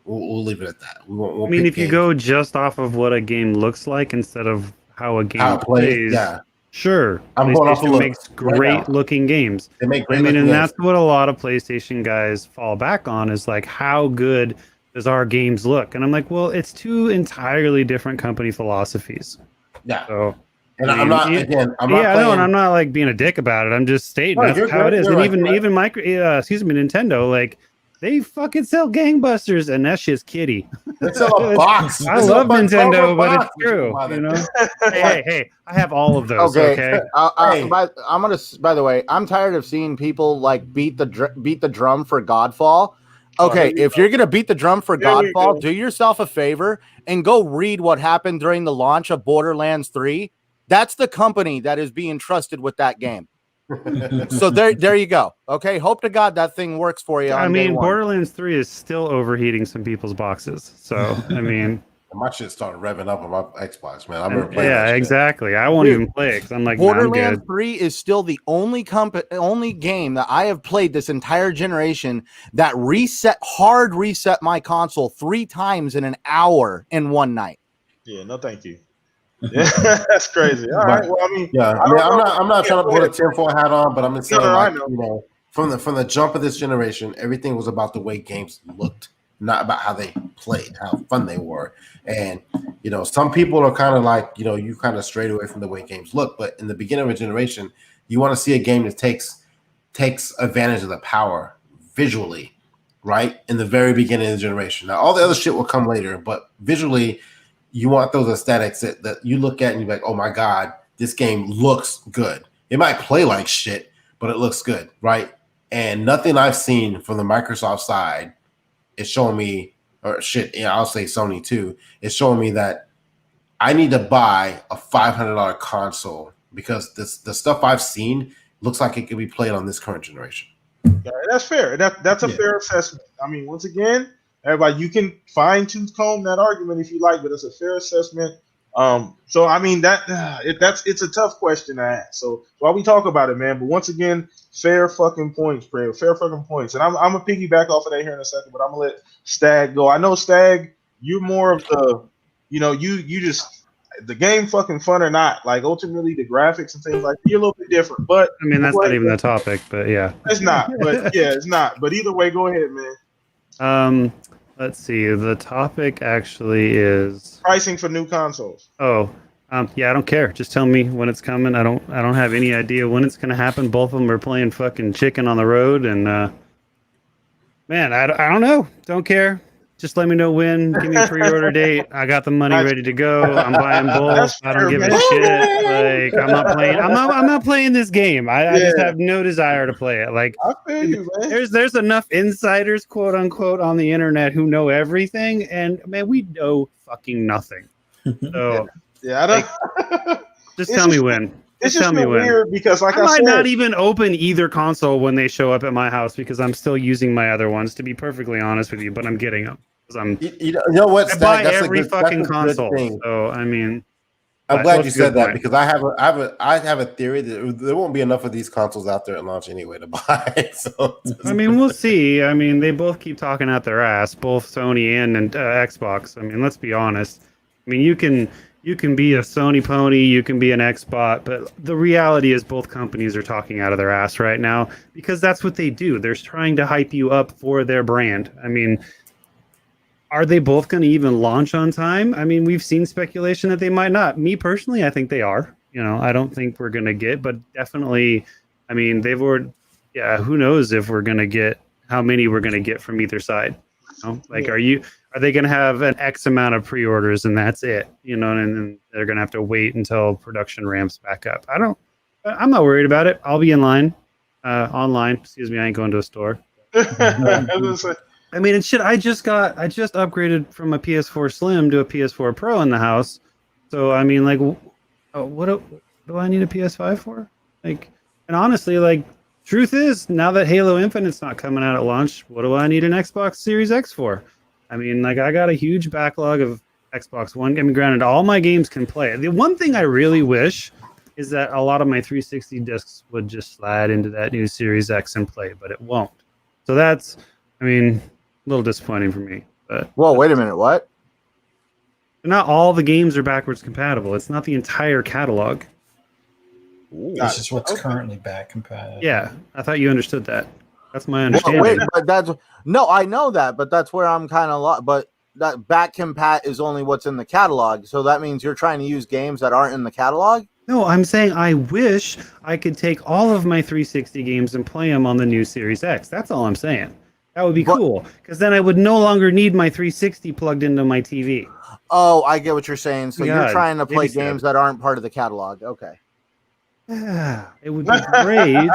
We'll leave it at that. We'll if you go just off of what a game looks like instead of how a game plays, yeah, sure. I'm going off PlayStation makes great looking games. They make great looking games. That's what a lot of PlayStation guys fall back on is like, how good does our games look? And I'm like, well, it's two entirely different company philosophies. Yeah. So, and I'm not playing. And I'm not like being a dick about it. I'm just stating that's how it is. And even Nintendo, like they fucking sell gangbusters, and that shit's kitty. They sell a box. I love Nintendo, but it's true. Hey, I have all of those. Okay. By the way, I'm tired of seeing people like beat the drum for Godfall. Okay, if you're going to beat the drum for Godfall, do yourself a favor and go read what happened during the launch of Borderlands 3. That's the company that is being trusted with that game. So there you go. Okay, hope to God that thing works for you. I on day mean, one. Borderlands 3 is still overheating some people's boxes. So, I mean, My shit started revving up on my Xbox, man. I remember playing yeah, that shit. exactly. I won't Dude, even play it because I'm like, nah, I'm Borderlands good. 3 is still the only game that I have played this entire generation that hard reset my console 3 times in an hour in one night. Yeah, no, thank you. Yeah, that's crazy. All right. Well, I mean, I'm not trying to put a tinfoil hat on, but I'm just saying, I know. from the jump of this generation, everything was about the way games looked, not about how they played, how fun they were. And some people are kind of like, you kind of strayed away from the way games look. But in the beginning of a generation, you want to see a game that takes advantage of the power visually, right? In the very beginning of the generation. Now, all the other shit will come later, but visually, you want those aesthetics that you look at and you're like, oh my God, this game looks good. It might play like shit, but it looks good, right? And nothing I've seen from the Microsoft side is showing me, or shit, I'll say Sony too, is showing me that I need to buy a $500 console because the stuff I've seen looks like it could be played on this current generation. Yeah, that's fair. That's a fair assessment. I mean, once again, everybody, you can fine tooth comb that argument if you like, but it's a fair assessment. So I mean it's a tough question to ask. So while we talk about it, man, but once again, fair fucking points, Craig. Fair fucking points. And I'm gonna piggyback off of that here in a second, but I'm gonna let Stag go. I know Stag, you're more of the, you just the game fucking fun or not. Like ultimately the graphics and things like that, you're a little bit different. But I mean, that's not even the topic, but yeah. It's not. But yeah, it's not. But either way, go ahead, man. Let's see. The topic actually is Pricing for new consoles. yeah, I don't care. Just tell me when it's coming. I don't have any idea when it's gonna happen. Both of them are playing fucking chicken on the road, and man, I don't know. Don't care. Just let me know when. Give me a pre-order date. I got the money ready to go. I'm buying both. I don't give a shit. Like I'm not playing. I'm not playing this game. I just have no desire to play it. Like I feel you, man. there's enough insiders, quote unquote, on the internet who know everything, and man, we know fucking nothing. So I don't. Just tell me when. It's just weird because, like I I might said, not even open either console when they show up at my house because I'm still using my other ones. To be perfectly honest with you, but I'm getting them because I'm. You know what? I buy every fucking console. So I mean, I'm glad you said that because I have a theory that there won't be enough of these consoles out there at launch anyway to buy. So I mean, we'll see. I mean, they both keep talking out their ass, both Sony and Xbox. I mean, let's be honest. I mean, you can be a Sony pony, you can be an Xbot, but the reality is both companies are talking out of their ass right now because that's what they do. They're trying to hype you up for their brand. I mean, are they both going to even launch on time? I mean, we've seen speculation that they might not. Me personally, I think they are. I don't think we're going to get, but definitely, I mean, they've already, who knows if we're going to get, how many we're going to get from either side. Are they going to have an X amount of pre-orders and that's it? And then they're going to have to wait until production ramps back up. I'm not worried about it. I'll be in line, online. Excuse me. I ain't going to a store. I mean, and shit, I just upgraded from a PS4 Slim to a PS4 Pro in the house. So, I mean, like, what do I need a PS5 for? Like, and honestly, like, truth is, now that Halo Infinite's not coming out at launch, what do I need an Xbox Series X for? I mean, like, I got a huge backlog of Xbox One. I mean, granted, all my games can play. The one thing I really wish is that a lot of my 360 discs would just slide into that new Series X and play, but it won't. So that's, I mean, a little disappointing for me. But whoa, wait a minute, what? Not all the games are backwards compatible. It's not the entire catalog. This is what's currently back compatible. Yeah, I thought you understood that. That's my understanding. Wait, but I know that, but that's where I'm kind of but that back compat is only what's in the catalog. So that means you're trying to use games that aren't in the catalog? No, I'm saying I wish I could take all of my 360 games and play them on the new Series X. That's all I'm saying. That would be cool because then I would no longer need my 360 plugged into my TV. Oh, I get what you're saying. So you're trying to play games that aren't part of the catalog. Okay. Yeah, it would be great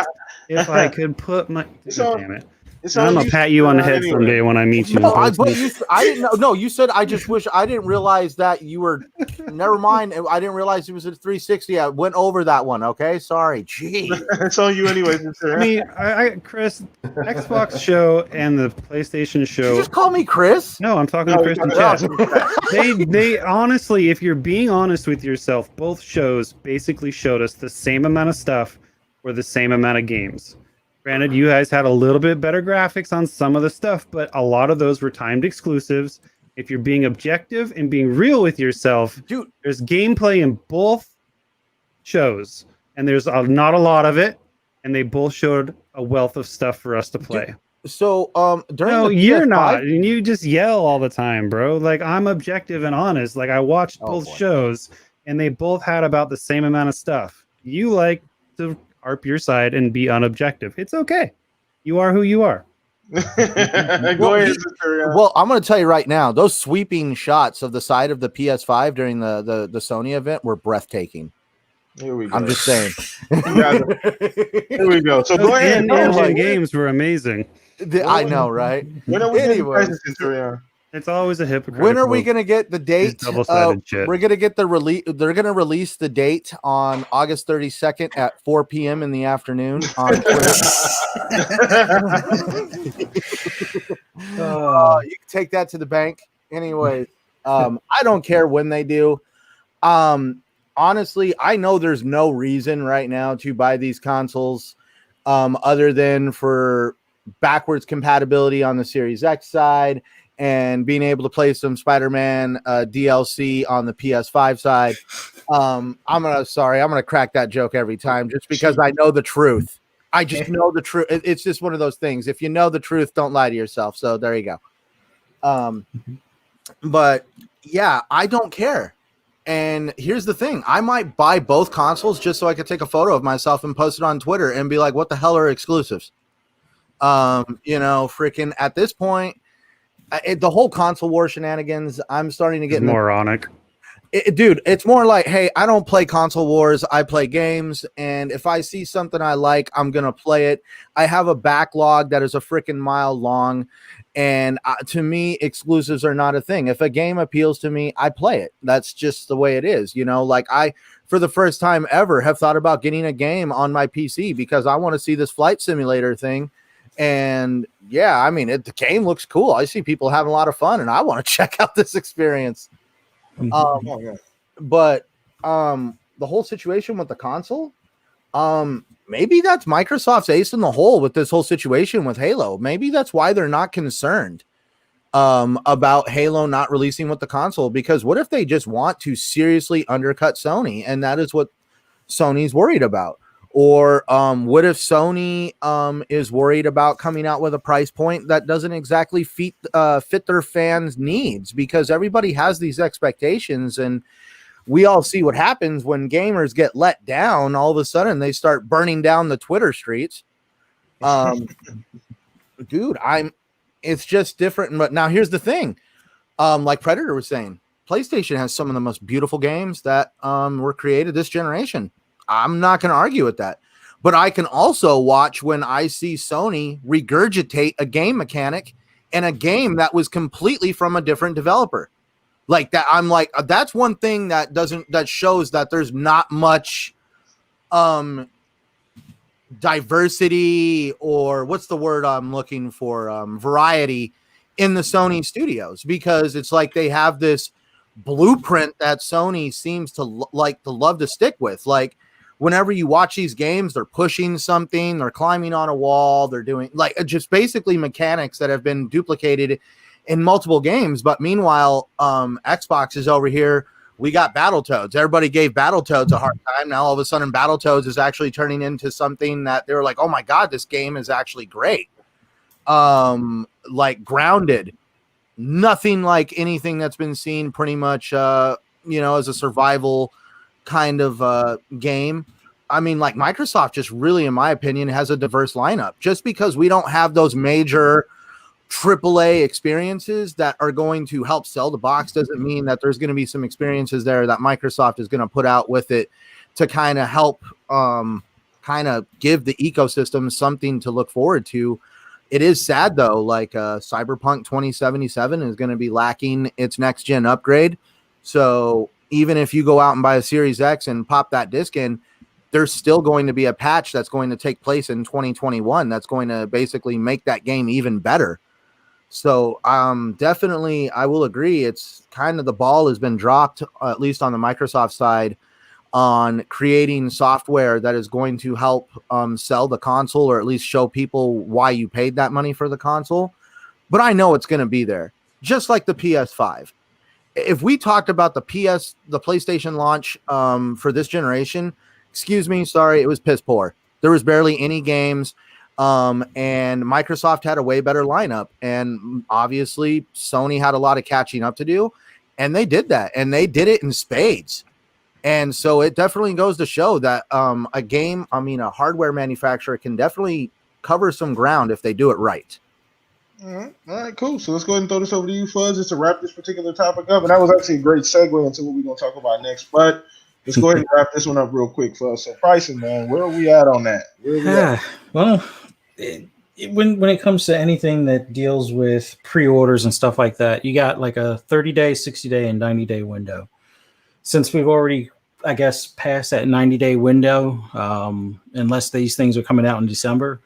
if I could put my. Damn it. It's I'm on gonna you pat you on the head anyway. someday when I meet you. No, in but person. I didn't know. No, you said I just wish I didn't realize that you were. Never mind. I didn't realize it was a 360. I went over that one. Okay, sorry. Gee. It's on you anyway. I mean, Chris, Xbox show and the PlayStation Did show. you just call me Chris? No, I'm talking No, to Chris in chat. no. They honestly, if you're being honest with yourself, both shows basically showed us the same amount of stuff for the same amount of games. Granted, you guys had a little bit better graphics on some of the stuff, but a lot of those were timed exclusives. If you're being objective and being real with yourself, Dude, there's gameplay in both shows, and there's not a lot of it, and they both showed a wealth of stuff for us to play. so during No, the you're PS5 not. And you just yell all the time, bro. Like, I'm objective and honest. Like, I watched Oh, both boy. shows, and they both had about the same amount of stuff. You like to harp your side and be unobjective. It's okay. You are who you are. Go Well, ahead, Sister. Well, I'm going to tell you right now, those sweeping shots of the side of the PS5 during the Sony event were breathtaking. Here we go. I'm just saying. Here we go. So go ahead. In-engine games were amazing. I know, right? When are we getting Anyways. prices, Sister? It's always a hypocrite. When are we going to get the date? double-sided shit. We're going to get the release. They're going to release the date on August 32nd at 4 p.m. in the afternoon on Twitter. You can take that to the bank. Anyway, I don't care when they do. Honestly, I know there's no reason right now to buy these consoles other than for backwards compatibility on the Series X side and being able to play some Spider-Man DLC on the PS5 side. I'm gonna crack that joke every time just because I know the truth. I just know the truth. It's just one of those things. If you know the truth, don't lie to yourself. So there you go. But yeah, I don't care. And here's the thing. I might buy both consoles just so I could take a photo of myself and post it on Twitter and be like, what the hell are exclusives? Freaking at this point, the whole console war shenanigans, I'm starting to get moronic. Dude, it's more like, hey, I don't play console wars. I play games. And if I see something I like, I'm going to play it. I have a backlog that is a freaking mile long. And to me, exclusives are not a thing. If a game appeals to me, I play it. That's just the way it is. Like I, for the first time ever, have thought about getting a game on my PC because I want to see this flight simulator thing. And yeah, I mean, the game looks cool. I see people having a lot of fun and I want to check out this experience. But the whole situation with the console, maybe that's Microsoft's ace in the hole with this whole situation with Halo. Maybe that's why they're not concerned about Halo not releasing with the console, because what if they just want to seriously undercut Sony, and that is what Sony's worried about? Or what if Sony is worried about coming out with a price point that doesn't exactly fit their fans' needs? Because everybody has these expectations, and we all see what happens when gamers get let down. All of a sudden, they start burning down the Twitter streets. Dude, it's just different. But now here's the thing. Like Predator was saying, PlayStation has some of the most beautiful games that were created this generation. I'm not going to argue with that. But I can also watch when I see Sony regurgitate a game mechanic in a game that was completely from a different developer. Like that, I'm like, that's one thing that shows that there's not much diversity, or what's the word I'm looking for, variety in the Sony studios, because it's like they have this blueprint that Sony seems to love to stick with. Like whenever you watch these games, they're pushing something, they're climbing on a wall, they're doing like just basically mechanics that have been duplicated in multiple games. But meanwhile, Xbox is over here. We got Battletoads. Everybody gave Battletoads a hard time. Now all of a sudden Battletoads is actually turning into something that they're like, oh my God, this game is actually great. Like Grounded, nothing like anything that's been seen pretty much, as a survival kind of game. I mean, like Microsoft just really, in my opinion, has a diverse lineup. Just because we don't have those major AAA experiences that are going to help sell the box doesn't mean that there's going to be some experiences there that Microsoft is going to put out with it to kind of help kind of give the ecosystem something to look forward to It is sad though, like Cyberpunk 2077 is going to be lacking its next gen upgrade. So even if you go out and buy a Series X and pop that disc in, there's still going to be a patch that's going to take place in 2021 that's going to basically make that game even better. So definitely I will agree. It's kind of the ball has been dropped, at least on the Microsoft side, on creating software that is going to help sell the console, or at least show people why you paid that money for the console. But I know it's going to be there, just like the PS5. If we talked about the PlayStation launch for this generation, excuse me, sorry, it was piss poor. There was barely any games, and Microsoft had a way better lineup. And obviously, Sony had a lot of catching up to do, and they did that, and they did it in spades. And so it definitely goes to show that a hardware manufacturer can definitely cover some ground if they do it right. All right, cool. So let's go ahead and throw this over to you, Fuzz, just to wrap this particular topic up. And that was actually a great segue into what we're going to talk about next. But let's go ahead and wrap this one up real quick, Fuzz. So pricing, man, where are we at on that? Well, when it comes to anything that deals with pre-orders and stuff like that, you got like a 30-day, 60-day, and 90-day window. Since we've already, I guess, passed that 90-day window, unless these things are coming out in December,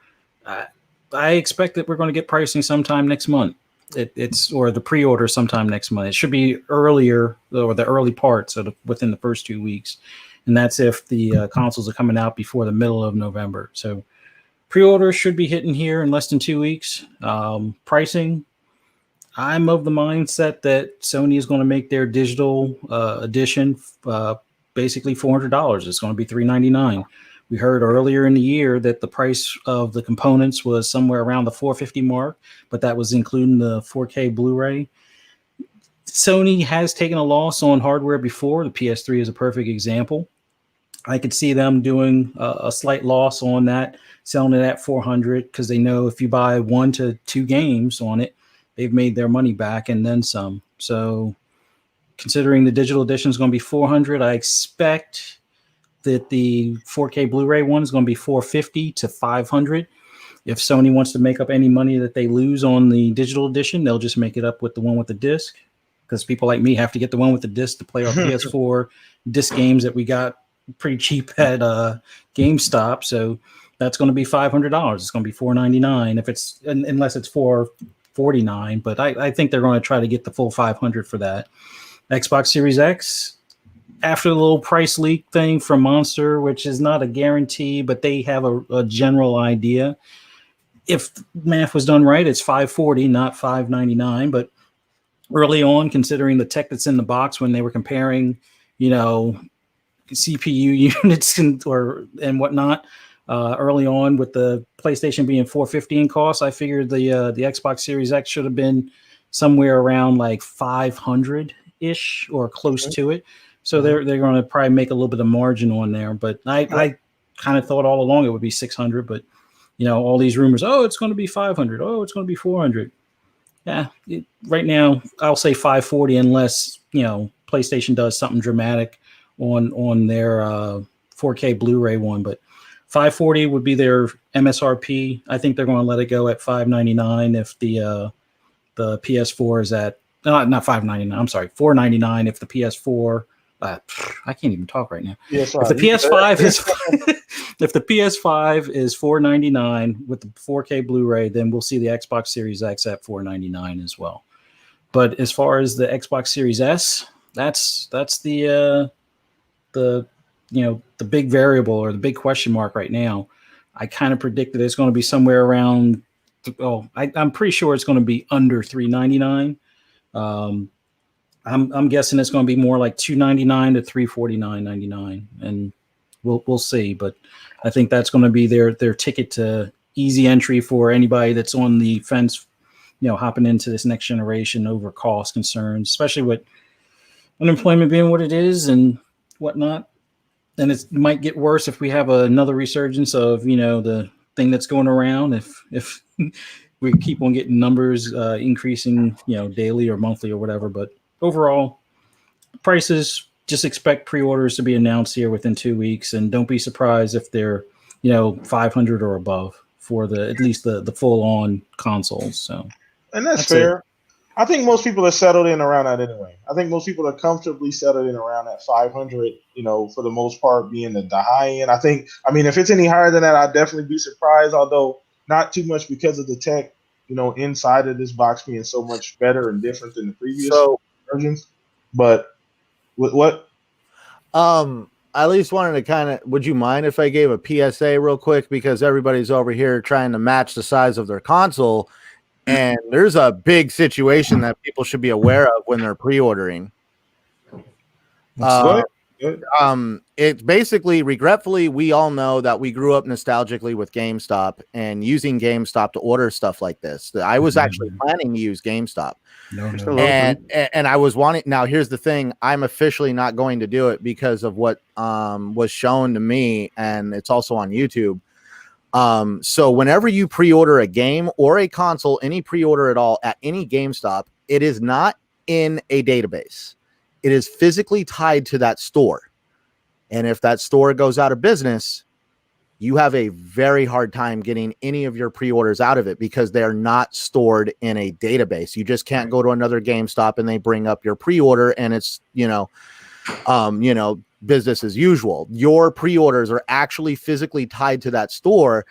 I expect that we're going to get pricing sometime next month. Or the pre-order sometime next month. It should be earlier, or the early parts within the first 2 weeks, and that's if the consoles are coming out before the middle of November. So pre-orders should be hitting here in less than 2 weeks. Pricing, I'm of the mindset that Sony is going to make their digital edition basically $400. It's going to be $399. We heard earlier in the year that the price of the components was somewhere around the $450 mark, but that was including the 4K Blu-ray. Sony has taken a loss on hardware before. The PS3 is a perfect example. I could see them doing a slight loss on that, selling it at $400, because they know if you buy 1 to 2 games on it, they've made their money back and then some. So considering the digital edition is going to be $400, I expect that the 4K Blu-ray one is going to be $450 to $500. If Sony wants to make up any money that they lose on the digital edition, they'll just make it up with the one with the disc, because people like me have to get the one with the disc to play our PS4 disc games that we got pretty cheap at GameStop. So that's going to be $500. It's going to be $499 if it's unless it's $449. But I think they're going to try to get the full $500 for that. Xbox Series X, after the little price leak thing from Monster, which is not a guarantee, but they have a general idea. If math was done right, it's $540, not $599. But early on, considering the tech that's in the box when they were comparing, CPU units and whatnot, early on with the PlayStation being $450 in cost, I figured the Xbox Series X should have been somewhere around like $500-ish or close to it. So they're going to probably make a little bit of margin on there. But I kind of thought all along it would be $600. But all these rumors, it's going to be $500. Oh, it's going to be $400. Yeah, right now I'll say $540 unless PlayStation does something dramatic on their 4K Blu-ray one. But $540 would be their MSRP. I think they're going to let it go at $599 if the PS4 is at not $599. I'm sorry, $499 if the PS4. I can't even talk right now. If the PS5 is $499 with the 4K Blu-ray, then we'll see the Xbox Series X at $499 as well. But as far as the Xbox Series S, that's the big variable or the big question mark right now. I kind of predict that it's going to be somewhere around. I'm pretty sure it's going to be under $399. I'm guessing it's going to be more like $299 to $349.99, and we'll see. But I think that's going to be their ticket to easy entry for anybody that's on the fence, hopping into this next generation over cost concerns, especially with unemployment being what it is and whatnot. And it might get worse if we have another resurgence of the thing that's going around. If we keep on getting numbers increasing, daily or monthly or whatever. But overall, prices, just expect pre-orders to be announced here within 2 weeks, and don't be surprised if they're, $500 or above for at least the full on consoles. So, and that's fair. I think most people are settled in around that anyway. I think most people are comfortably settled in around that 500, for the most part being the high end. I mean, if it's any higher than that, I'd definitely be surprised, although not too much because of the tech, inside of this box being so much better and different than the previous versions. But what? I at least wanted to would you mind if I gave a PSA real quick, because everybody's over here trying to match the size of their console. And there's a big situation that people should be aware of when they're pre-ordering. It's basically, regretfully, we all know that we grew up nostalgically with GameStop and using GameStop to order stuff like this. I was actually planning to use GameStop. And I was wanting. Now, here's the thing. I'm officially not going to do it because of what was shown to me, and it's also on YouTube. So whenever you pre-order a game or a console, any pre-order at all at any GameStop, it is not in a database. It is physically tied to that store. And if that store goes out of business, you have a very hard time getting any of your pre-orders out of it because they're not stored in a database. You just can't go to another GameStop and they bring up your pre-order and it's, business as usual. Your pre-orders are actually physically tied to that store,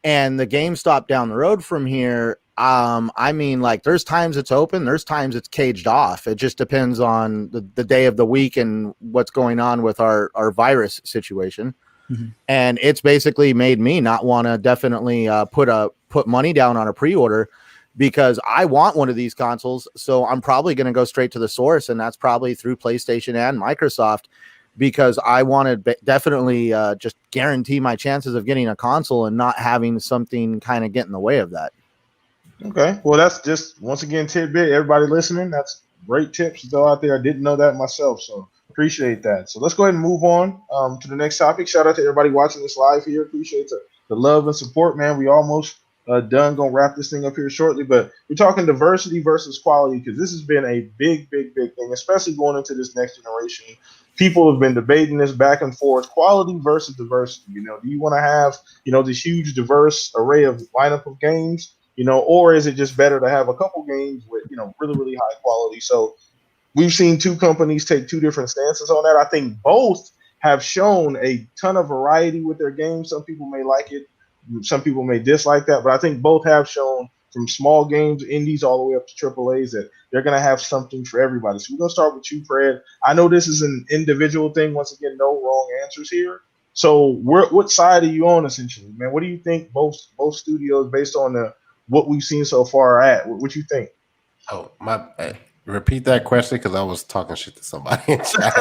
and the GameStop down the road from here, there's times it's open, there's times it's caged off. It just depends on the day of the week and what's going on with our virus situation. Mm-hmm. And it's basically made me not want to definitely put money down on a pre-order, because I want one of these consoles. So I'm probably going to go straight to the source, and that's probably through PlayStation and Microsoft, because I want to definitely just guarantee my chances of getting a console and not having something kind of get in the way of that. Okay. Well, that's just, once again, tidbit. Everybody listening, that's great tips still out there. I didn't know that myself, so appreciate that. So let's go ahead and move on to the next topic. Shout out to everybody watching this live here. Appreciate the love and support, man. We almost done. Gonna wrap this thing up here shortly, but we're talking diversity versus quality, because this has been a big thing, especially going into this next generation. People have been debating this back and forth, quality versus diversity. Do you want to have, this huge diverse array of lineup of games, or is it just better to have a couple games with, really high quality? So we've seen two companies take two different stances on that. I think both have shown a ton of variety with their games. Some people may like it, some people may dislike that, but I think both have shown, from small games, indies, all the way up to AAAs, that they're going to have something for everybody. So we're going to start with you, Fred. I know this is an individual thing. Once again, no wrong answers here. So what side are you on, essentially, man? What do you think both studios, based on what we've seen so far, are at? What you think? Oh, repeat that question, because I was talking shit to somebody in chat.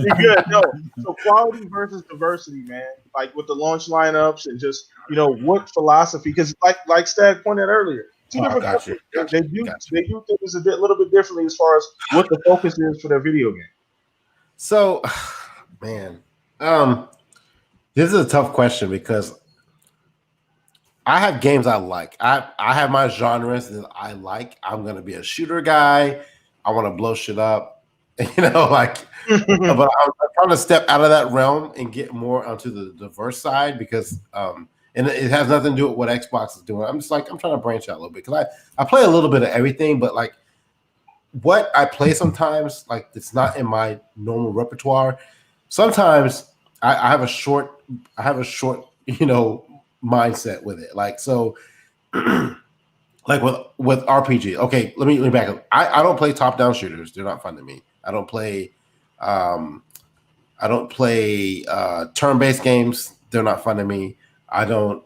You're good. No. So quality versus diversity, man. Like with the launch lineups and just, what philosophy? Because like Stag pointed out earlier, two different companies. They do things a little bit differently as far as what the focus is for their video game. So, man, this is a tough question, because I have games I like. I have my genres that I like. I'm gonna be a shooter guy. I want to blow shit up, but I'm trying to step out of that realm and get more onto the diverse side, because and it has nothing to do with what Xbox is doing. I'm trying to branch out a little bit, because I play a little bit of everything, but like what I play sometimes, like it's not in my normal repertoire. Sometimes I have a short mindset with it, like, so like with RPG. Okay, let me back up. I don't play top-down shooters. They're not fun to me. I don't play turn-based games. They're not fun to me. I don't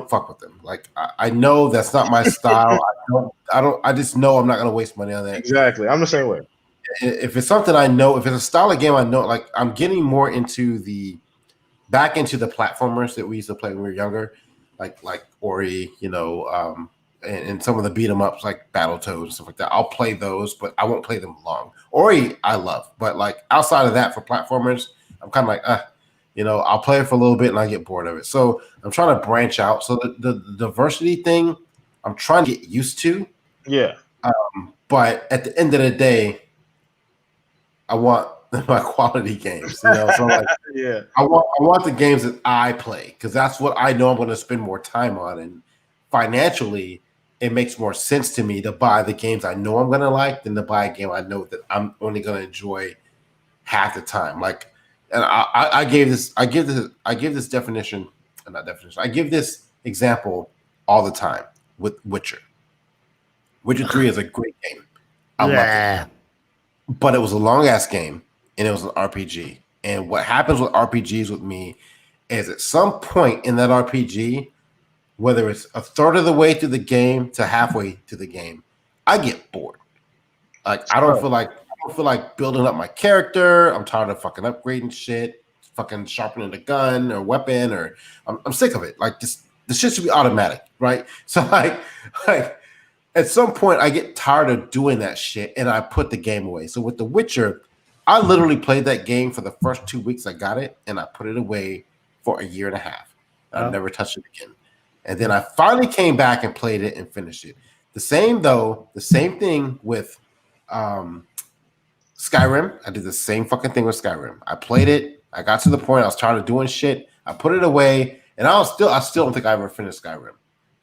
fuck with them. Like I know that's not my style. I just know I'm not gonna waste money on that. Exactly. I'm the same way. If it's something I know, if it's a style of game I know, like I'm getting more back into the platformers that we used to play when we were younger, like Ori, and some of the beat 'em ups like Battletoads and stuff like that. I'll play those, but I won't play them long. Ori I love, but like outside of that, for platformers, I'm kind of like, I'll play it for a little bit and I get bored of it. So I'm trying to branch out. So the diversity thing, I'm trying to get used to. Yeah. But at the end of the day, I want than my quality games. You know, so like, Yeah. I want the games that I play because that's what I know I'm going to spend more time on, and financially, it makes more sense to me to buy the games I know I'm going to like than to buy a game I know that I'm only going to enjoy half the time. Like, and I give this definition, not definition. I give this example all the time with Witcher. Witcher 3 is a great game. I loved it, but it was a long ass game and it was an RPG. And what happens with RPGs with me is at some point in that RPG, whether it's a third of the way through the game to halfway to the game, I get bored. Like I don't feel like building up my character. I'm tired of fucking upgrading shit, fucking sharpening the gun or weapon, or I'm sick of it. Like the shit should be automatic, right? So like at some point I get tired of doing that shit and I put the game away. So with The Witcher, I literally played that game for the first 2 weeks I got it, and I put it away for a year and a half. I never touched it again. And then I finally came back and played it and finished it. The same thing with Skyrim. I did the same fucking thing with Skyrim. I played it. I got to the point I was tired of doing shit. I put it away, and I still don't think I ever finished Skyrim.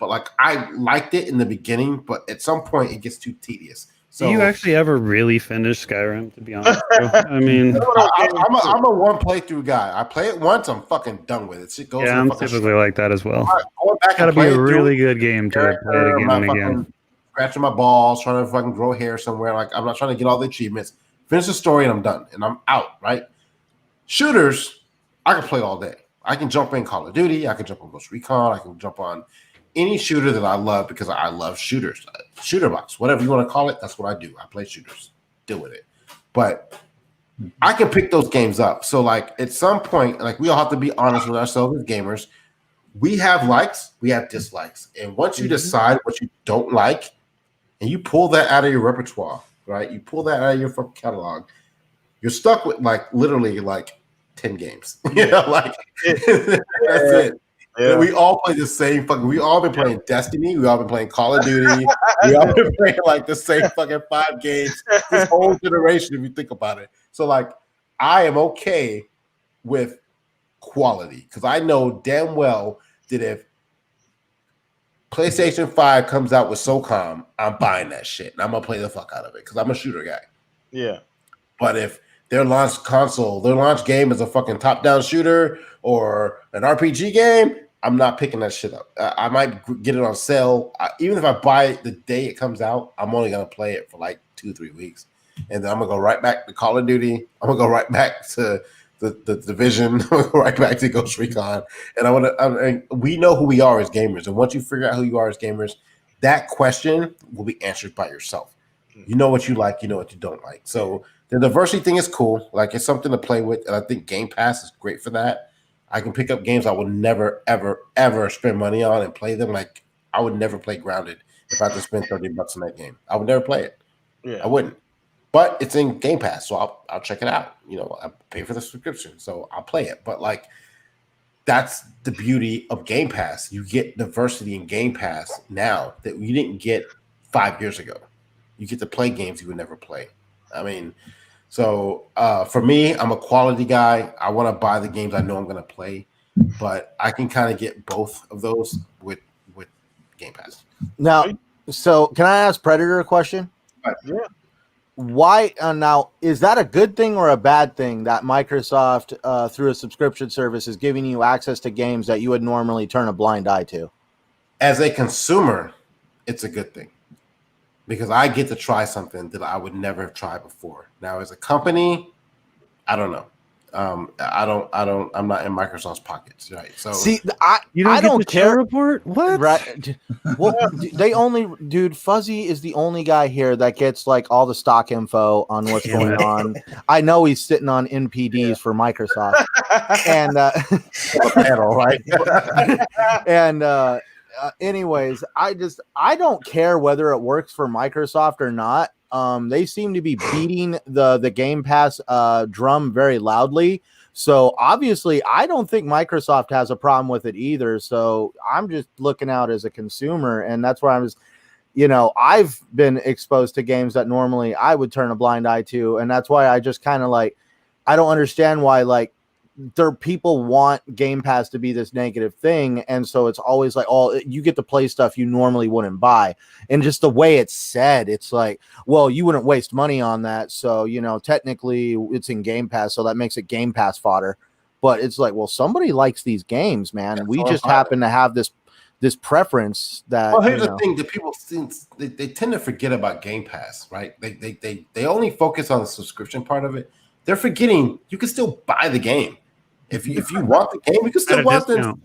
But like I liked it in the beginning, but at some point it gets too tedious. So do you actually ever really finish Skyrim? To be honest, I mean, I'm a one playthrough guy. I play it once, I'm fucking done with it. Shit goes. Yeah, I'm typically like that as well. It's got to be a really good game to play it again and again. Scratching my balls, trying to fucking grow hair somewhere. Like I'm not trying to get all the achievements. Finish the story and I'm done, and I'm out. Right? Shooters, I can play all day. I can jump in Call of Duty. I can jump on Ghost Recon. I can jump on any shooter that I love because I love shooters. Shooter box, whatever you want to call it, that's what I do. I play shooters. Deal with it. But I can pick those games up. So like at some point, like we all have to be honest with ourselves as gamers. We have likes, we have dislikes. And once you decide what you don't like, and you pull that out of your repertoire, right? You pull that out of your fucking catalog, you're stuck with like literally like 10 games. You know, like that's it. Yeah. We all play the same fucking. We all been playing Destiny. We all been playing Call of Duty. We all been playing like the same fucking 5 games this whole generation. If you think about it, so like I am okay with quality because I know damn well that if PlayStation 5 comes out with SOCOM, I'm buying that shit and I'm gonna play the fuck out of it because I'm a shooter guy. Yeah, but if their launch game is a fucking top-down shooter or an RPG game, I'm not picking that shit up. I might get it on sale. Even if I buy it the day it comes out, I'm only going to play it for like 2-3 weeks. And then I'm going to go right back to Call of Duty. I'm going to go right back to the Division, right back to Ghost Recon. And we know who we are as gamers. And once you figure out who you are as gamers, that question will be answered by yourself. You know what you like. You know what you don't like. So the diversity thing is cool. Like it's something to play with. And I think Game Pass is great for that. I can pick up games I would never, ever, ever spend money on and play them. Like I would never play Grounded if I had to spend $30 on that game. I would never play it. Yeah, I wouldn't. But it's in Game Pass, so I'll check it out. You know, I pay for the subscription, so I'll play it. But like, that's the beauty of Game Pass. You get diversity in Game Pass now that you didn't get 5 years ago. You get to play games you would never play. I mean. So for me, I'm a quality guy. I want to buy the games I know I'm going to play, but I can kind of get both of those with Game Pass. Now, so can I ask Predator a question? Yeah. Why now is that a good thing or a bad thing that Microsoft through a subscription service is giving you access to games that you would normally turn a blind eye to? As a consumer, it's a good thing. Because I get to try something that I would never have tried before. Now, as a company, I don't know. I'm not in Microsoft's pockets, right? So see, I don't care. Report what? Right? Well, Fuzzy is the only guy here that gets like all the stock info on what's going on. I know he's sitting on NPDs for Microsoft, and panel, right? And anyways, I don't care whether it works for Microsoft or not. They seem to be beating the Game Pass drum very loudly. So obviously, I don't think Microsoft has a problem with it either. So I'm just looking out as a consumer, and that's why I've been exposed to games that normally I would turn a blind eye to, and that's why I just kind of like I don't understand why like people want Game Pass to be this negative thing, and so it's always like, oh, you get to play stuff you normally wouldn't buy, and just the way it's said, it's like, well, you wouldn't waste money on that, so technically it's in Game Pass, so that makes it Game Pass fodder. But it's like, well, somebody likes these games, man. We just happen to have this preference that. Well, here's the thing that people think they tend to forget about Game Pass, right? They only focus on the subscription part of it. They're forgetting you can still buy the game. If you want the game, you can still buy it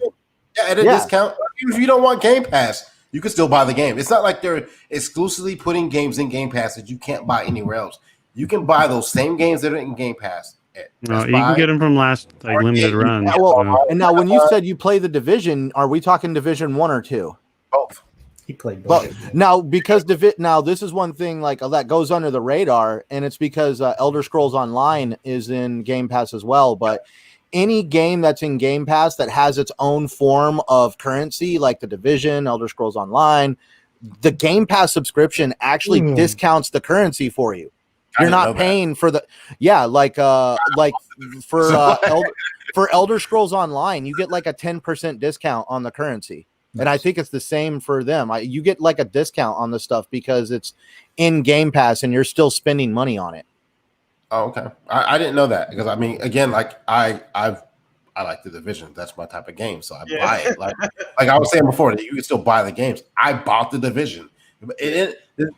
at a discount. If you don't want Game Pass, you can still buy the game. It's not like they're exclusively putting games in Game Pass that you can't buy anywhere else. You can buy those same games that are in Game Pass. No, you can get them from last limited run. And now, when you said you play the Division, are we talking Division 1 or 2? Both. He played both. But now, because this is one thing like that goes under the radar, and it's because Elder Scrolls Online is in Game Pass as well. But any game that's in Game Pass that has its own form of currency, like the Division, Elder Scrolls Online, the Game Pass subscription actually discounts the currency for you. You're not paying for the for Elder Scrolls Online, you get like a 10% discount on the currency. And I think it's the same for them. You get like a discount on the stuff because it's in Game Pass and you're still spending money on it. Oh, okay. I didn't know that because I mean, again, like I like the Division. That's my type of game, so I buy it. Like I was saying before, that you can still buy the games. I bought the Division. The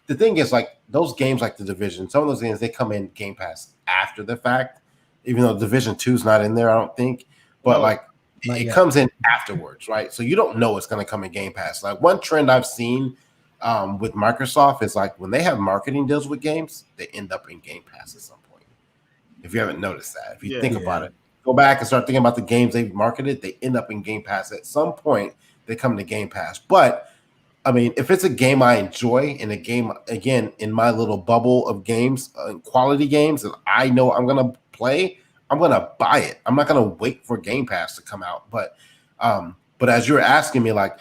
thing is, like those games, like the Division, some of those games they come in Game Pass after the fact. Even though Division 2 is not in there, I don't think. But it comes in afterwards, right? So you don't know it's going to come in Game Pass. Like one trend I've seen with Microsoft is like when they have marketing deals with games, they end up in Game Pass at some point. If you haven't noticed that, if you think about it, go back and start thinking about the games they've marketed, they end up in Game Pass at some point. They come to Game Pass, but I mean, if it's a game I enjoy and a game, again, in my little bubble of games, quality games that I know I'm going to play, I'm going to buy it. I'm not going to wait for Game Pass to come out. But as you're asking me, like,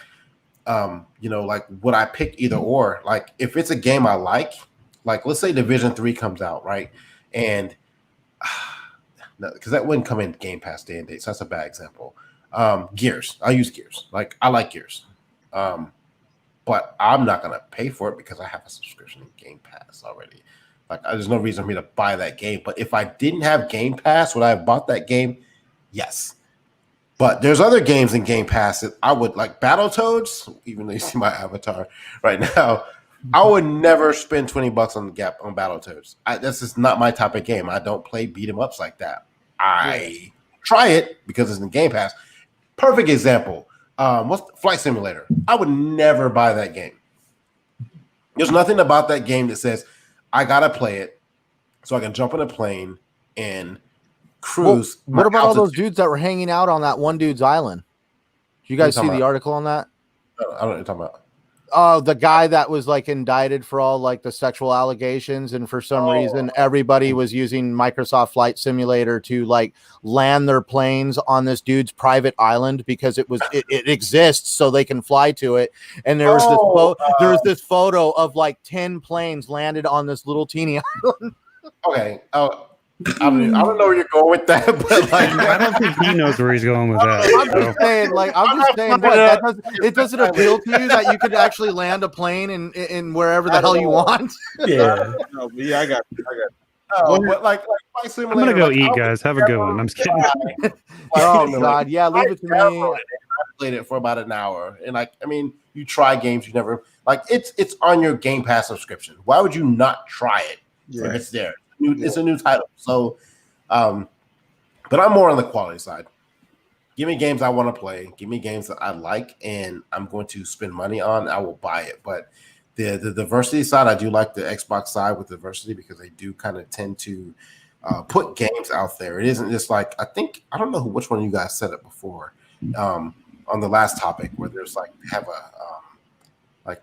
like would I pick either or? Like if it's a game I like let's say Division 3 comes out, right? And because that wouldn't come in Game Pass day and date. So that's a bad example. Gears. I'll use Gears. Like I like Gears. But I'm not going to pay for it because I have a subscription in Game Pass already. Like, there's no reason for me to buy that game. But if I didn't have Game Pass, would I have bought that game? Yes. But there's other games in Game Pass that I would, like Battletoads, even though you see my avatar right now, I would never spend $20 on Battletoads. That's just not my type of game. I don't play beat 'em ups like that. I try it because it's in Game Pass. Perfect example. What's Flight Simulator? I would never buy that game. There's nothing about that game that says I gotta play it so I can jump in a plane and cruise. Well, what about all those dudes that were hanging out on that one dude's island? Did you guys see the article on that? I don't know what you're talking about. The guy that was like indicted for all like the sexual allegations, and for some reason everybody was using Microsoft Flight Simulator to like land their planes on this dude's private island because it exists so they can fly to it. And there was this photo of like 10 planes landed on this little teeny island. Okay. I don't know where you're going with that, but like I don't think he knows where he's going with that. I'm just saying, it doesn't appeal to you that you could actually land a plane in wherever the hell you want. Yeah. No, but I got you. but like Flight Simulator, I'm gonna go eat, guys. Have a good one. I'm just kidding. Oh God, yeah, leave it to me. I played it for about an hour, and like, I mean, you try games you never like. It's on your Game Pass subscription. Why would you not try it if it's there? It's a new title. So, but I'm more on the quality side. Give me games I want to play. Give me games that I like, and I'm going to spend money on. I will buy it. But the diversity side, I do like the Xbox side with diversity because they do kind of tend to put games out there. It isn't just like I don't know which one of you guys said it before on the last topic where there's like they have I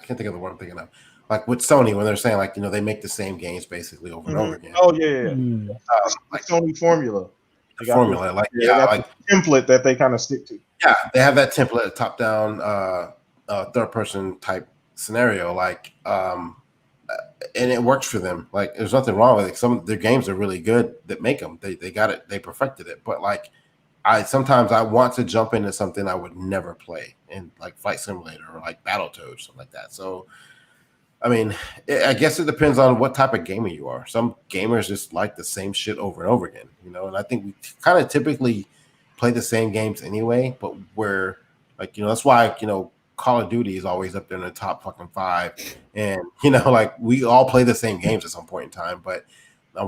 can't think of the word I'm thinking of. Like with Sony, when they're saying like, they make the same games basically over and over again. Oh yeah. Like Sony formula. They got a template that they kind of stick to. Yeah, they have that template, top down, third person type scenario. Like, and it works for them. Like, there's nothing wrong with it. Some of their games are really good that make them. They got it. They perfected it. But like, sometimes I want to jump into something I would never play, in like Flight Simulator or like Battletoads, something like that. So, I mean, I guess it depends on what type of gamer you are. Some gamers just like the same shit over and over again, you know. And I think we kind of typically play the same games anyway. But where, like, you know, that's why, you know, Call of Duty is always up there in the top fucking 5, and you know, like, we all play the same games at some point in time, but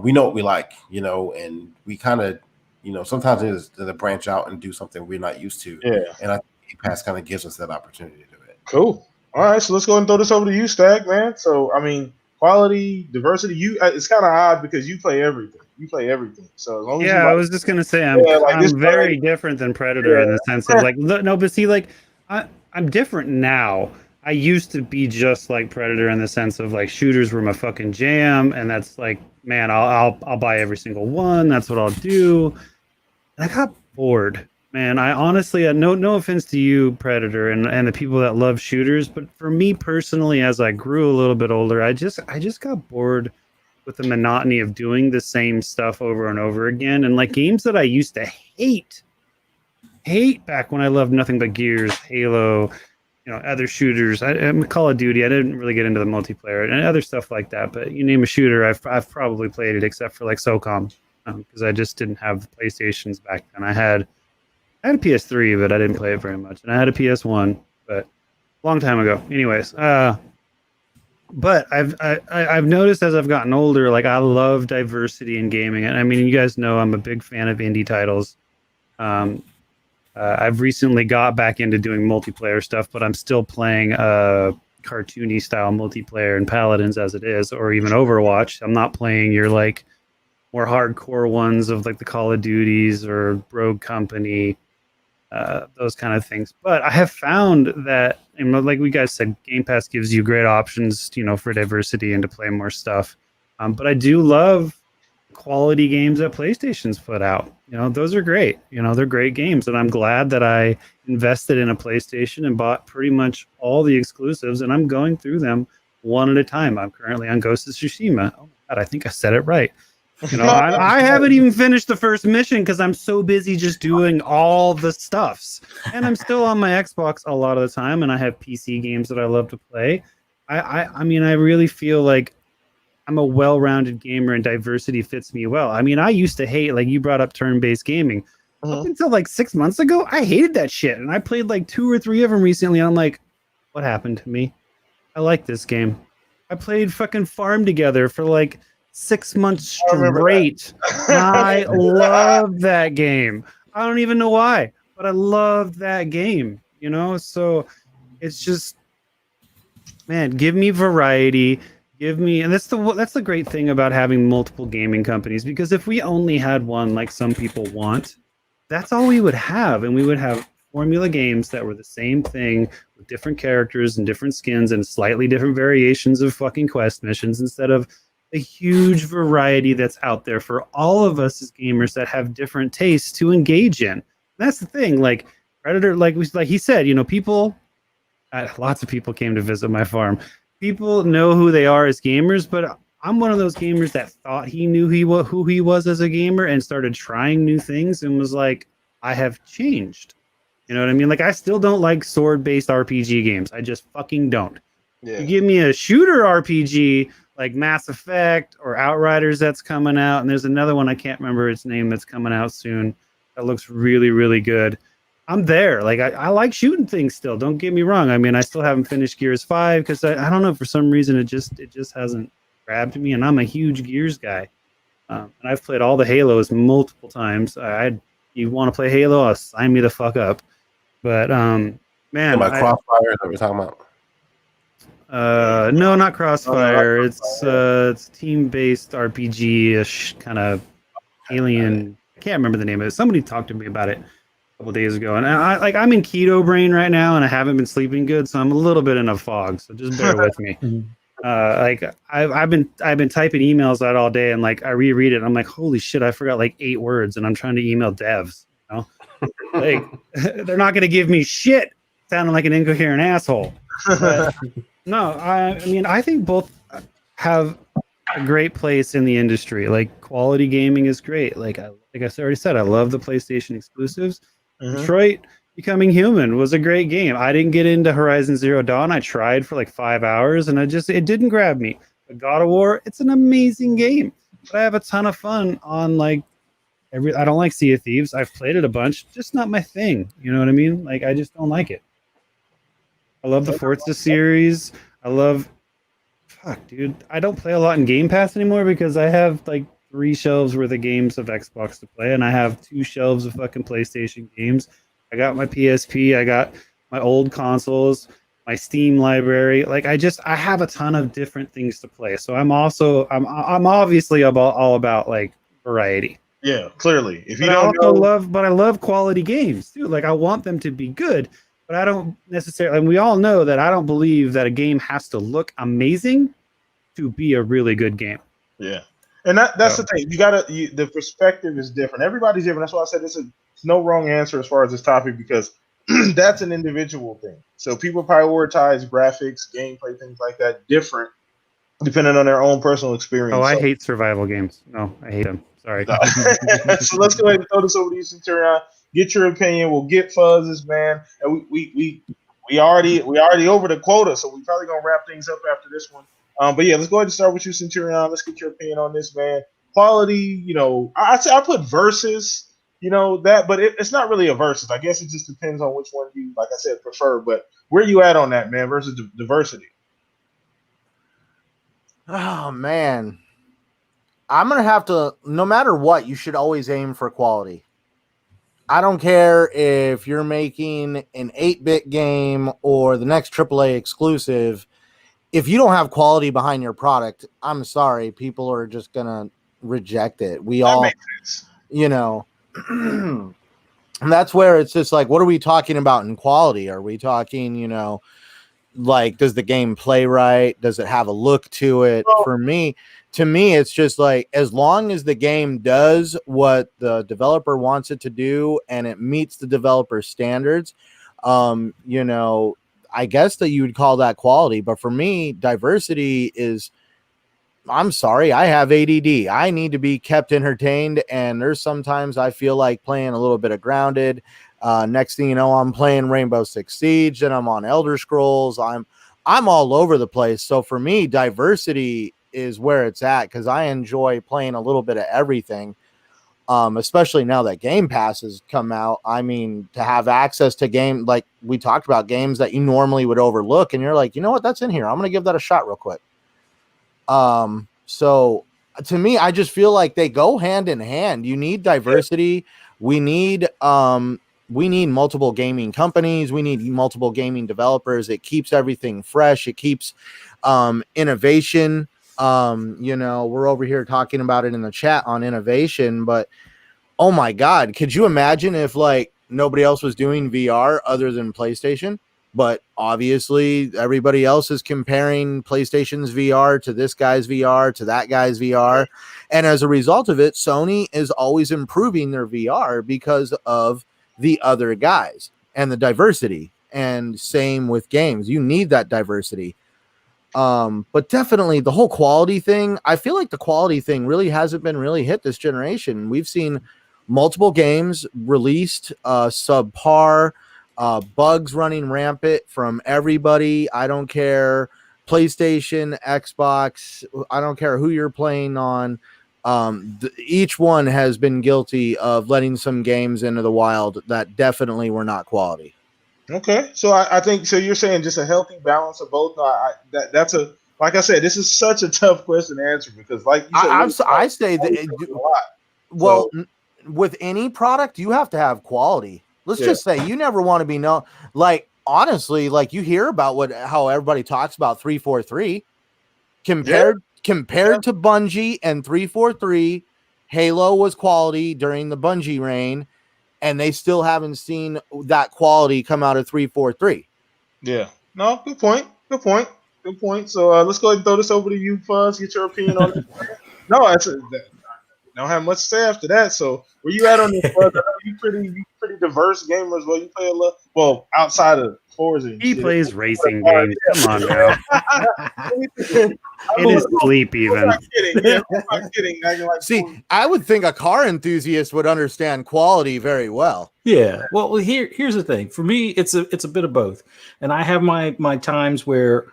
we know what we like, you know, and we kind of, you know, sometimes it is to branch out and do something we're not used to. Yeah. And I think Game Pass kind of gives us that opportunity to do it. Cool. All right, so let's go ahead and throw this over to you, Stag, man. So, I mean, quality, diversity. It's kind of odd because you play everything. So as long as I was just gonna say I'm very different than Predator in the sense of like no, but see, like I'm different now. I used to be just like Predator in the sense of like shooters were my fucking jam, and that's like, man, I'll buy every single one. That's what I'll do. And I got bored, man. I honestly, no offense to you, Predator, and the people that love shooters, but for me personally, as I grew a little bit older, I just got bored with the monotony of doing the same stuff over and over again. And like games that I used to hate back when I loved nothing but Gears, Halo, you know, other shooters. I'm Call of Duty. I didn't really get into the multiplayer and other stuff like that. But you name a shooter, I've probably played it, except for like SOCOM, because I just didn't have the PlayStations back then. I had a PS3, but I didn't play it very much, and I had a PS1, but a long time ago. Anyways, but I've noticed as I've gotten older, like I love diversity in gaming, and I mean, you guys know I'm a big fan of indie titles. I've recently got back into doing multiplayer stuff, but I'm still playing cartoony style multiplayer in Paladins as it is, or even Overwatch. I'm not playing your like more hardcore ones of like the Call of Duties or Rogue Company, those kind of things. But I have found that, and like we guys said, Game Pass gives you great options, you know, for diversity and to play more stuff. But I do love quality games that PlayStation's put out. You know, those are great. You know, they're great games, and I'm glad that I invested in a PlayStation and bought pretty much all the exclusives, and I'm going through them one at a time. I'm currently on Ghost of Tsushima. Oh my God, I think I said it right. You know, I haven't even finished the first mission because I'm so busy just doing all the stuffs, and I'm still on my Xbox a lot of the time, and I have PC games that I love to play. I mean, I really feel like I'm a well-rounded gamer, and diversity fits me well. I mean, I used to hate, like you brought up turn-based gaming. Up until like 6 months ago, I hated that shit, and I played like 2 or 3 of them recently, and I'm like, what happened to me? I like this game. I played fucking Farm Together for like 6 months straight. I love that game. I don't even know why, but I loved that game, you know? So it's just, man, give me variety. Give me, and that's the great thing about having multiple gaming companies, because if we only had one like some people want, that's all we would have, and we would have formula games that were the same thing with different characters and different skins and slightly different variations of fucking quest missions, instead of a huge variety that's out there for all of us as gamers that have different tastes to engage in. And that's the thing, like Predator, like he said, you know, people, lots of people came to visit my farm. People know who they are as gamers, but I'm one of those gamers that thought he knew who he was as a gamer and started trying new things and was like, I have changed. You know what I mean? Like, I still don't like sword-based RPG games. I just fucking don't. Yeah. You give me a shooter RPG like Mass Effect or Outriders that's coming out, and there's another one, I can't remember its name, that's coming out soon, that looks really, really good. I'm there. Like, I like shooting things still. Don't get me wrong. I mean, I still haven't finished Gears 5 because I don't know, for some reason it just hasn't grabbed me, and I'm a huge Gears guy. And I've played all the Halos multiple times. You want to play Halo? Sign me the fuck up. But man, Crossfire that we're talking about. No, not Crossfire. It's team-based RPG-ish kind of alien. I can't remember the name of it. Somebody talked to me about it couple days ago, and I'm in keto brain right now, and I haven't been sleeping good, so I'm a little bit in a fog. So just bear with me. Like I've been typing emails out all day, and like I reread it, and I'm like, holy shit, I forgot like 8 words, and I'm trying to email devs. You know, like they're not going to give me shit, sounding like an incoherent asshole. But, no, I mean, I think both have a great place in the industry. Like quality gaming is great. Like I already said, I love the PlayStation exclusives. Detroit Becoming Human was a great game. I didn't get into Horizon Zero Dawn. I tried for like 5 hours and it didn't grab me. But God of War, it's an amazing game. But I have a ton of fun on like I don't like Sea of Thieves. I've played it a bunch, just not my thing. You know what I mean? Like I just don't like it. I love the Forza series. Fuck, dude. I don't play a lot in Game Pass anymore because I have like 3 shelves worth of games of Xbox to play, and I have 2 shelves of fucking PlayStation games. I got my PSP, I got my old consoles, my Steam library. Like I have a ton of different things to play. So I'm obviously all about like variety. Yeah, clearly. If you But don't know, I love quality games too. Like I want them to be good, but I don't necessarily. And we all know that I don't believe that a game has to look amazing to be a really good game. yeah, and that's the thing. The perspective is different. Everybody's different. That's why I said it's no wrong answer as far as this topic because that's an individual thing. So people prioritize graphics, gameplay, things like that different depending on their own personal experience. Oh, I hate survival games. No, I hate them. Sorry. No. So let's go ahead and throw this over to you, Centurion. Get your opinion. We'll get Fuzz's, man. And we already over the quota, so we probably gonna wrap things up after this one. But yeah, let's go ahead and start with you, Centurion. Let's get your opinion on this, man. Quality, I put versus, but it's not really a versus. I guess it just depends on which one you, like I said, prefer. But where you at on that, man, versus diversity? Oh man, I'm gonna have to. No matter what, you should always aim for quality. I don't care if you're making an 8-bit game or the next AAA exclusive. If you don't have quality behind your product, I'm sorry, people are just gonna reject it. Makes sense. And that's where it's just like, what are we talking about in quality? Are we talking, like, does the game play right? Does it have a look to it? To me, it's just like, as long as the game does what the developer wants it to do and it meets the developer standards, I guess that you would call that quality. But for me, diversity is, I'm sorry, I have ADD. I need to be kept entertained. And there's sometimes I feel like playing a little bit of Grounded. Next thing you know, I'm playing Rainbow Six Siege, then I'm on Elder Scrolls. I'm all over the place. So for me, diversity is where it's at because I enjoy playing a little bit of everything. Especially now that Game Pass has come out. I mean, to have access to game, like we talked about, games that you normally would overlook, and you're like, you know what, that's in here. I'm going to give that a shot real quick. So to me, I just feel like they go hand in hand. You need diversity. We need multiple gaming companies. We need multiple gaming developers. It keeps everything fresh. It keeps innovation. We're over here talking about it in the chat on innovation, but oh my God, could you imagine if like nobody else was doing VR other than PlayStation? But obviously everybody else is comparing PlayStation's VR to this guy's VR to that guy's VR. And as a result of it, Sony is always improving their VR because of the other guys and the diversity. And same with games. You need that diversity. But definitely the whole quality thing, I feel like the quality thing really hasn't been really hit this generation. We've seen multiple games released subpar, bugs running rampant from everybody. I don't care, PlayStation, Xbox, I don't care who you're playing on. Each one has been guilty of letting some games into the wild that definitely were not quality. Okay, so I think so. You're saying just a healthy balance of both. No, that's a, like I said, this is such a tough question to answer because, like you said, I say that. Well, with any product, you have to have quality. Let's just say you never want to be known. Like honestly, like you hear about how everybody talks about 343 compared to Bungie and 343. Halo was quality during the Bungie reign. And they still haven't seen that quality come out of 343. Yeah. No, good point. So let's go ahead and throw this over to you, Fuzz. Get your opinion on it. No, I don't have much to say after that. So where you at on this, Fuzz? I know you pretty diverse gamers. Well, you play a lot. Well, outside of Forza. And He shit. plays racing games. Come on now. In his sleep, even. I'm not kidding. Yeah, I'm not kidding. Acting like See, Forza. I would think a car enthusiast would understand quality very well. Yeah. Well, here's the thing. For me, it's a bit of both, and I have my times where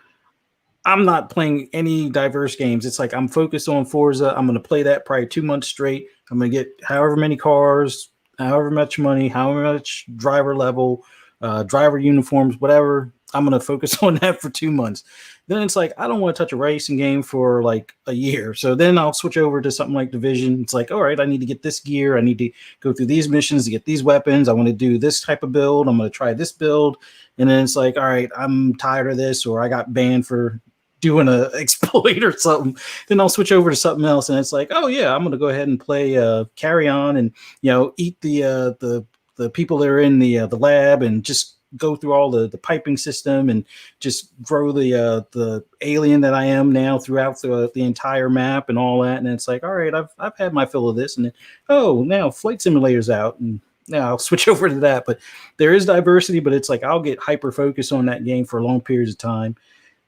I'm not playing any diverse games. It's like I'm focused on Forza. I'm going to play that probably 2 months straight. I'm going to get however many cars, however much money, however much driver level, driver uniforms, whatever. I'm going to focus on that for 2 months. Then it's like I don't want to touch a racing game for like a year. So then I'll switch over to something like Division. It's like, all right, I need to get this gear. I need to go through these missions to get these weapons. I want to do this type of build. I'm going to try this build. And then it's like, all right, I'm tired of this, or I got banned for doing a exploit or something. Then I'll switch over to something else, and it's like, oh yeah, I'm going to go ahead and play Carry On, and eat the people that are in the lab, and just go through all the piping system, and just grow the alien that I am now throughout the entire map and all that. And it's like, all right, I've had my fill of this, and then, oh, now Flight Simulator's out, and now I'll switch over to that. But there is diversity, but it's like I'll get hyper focused on that game for long periods of time.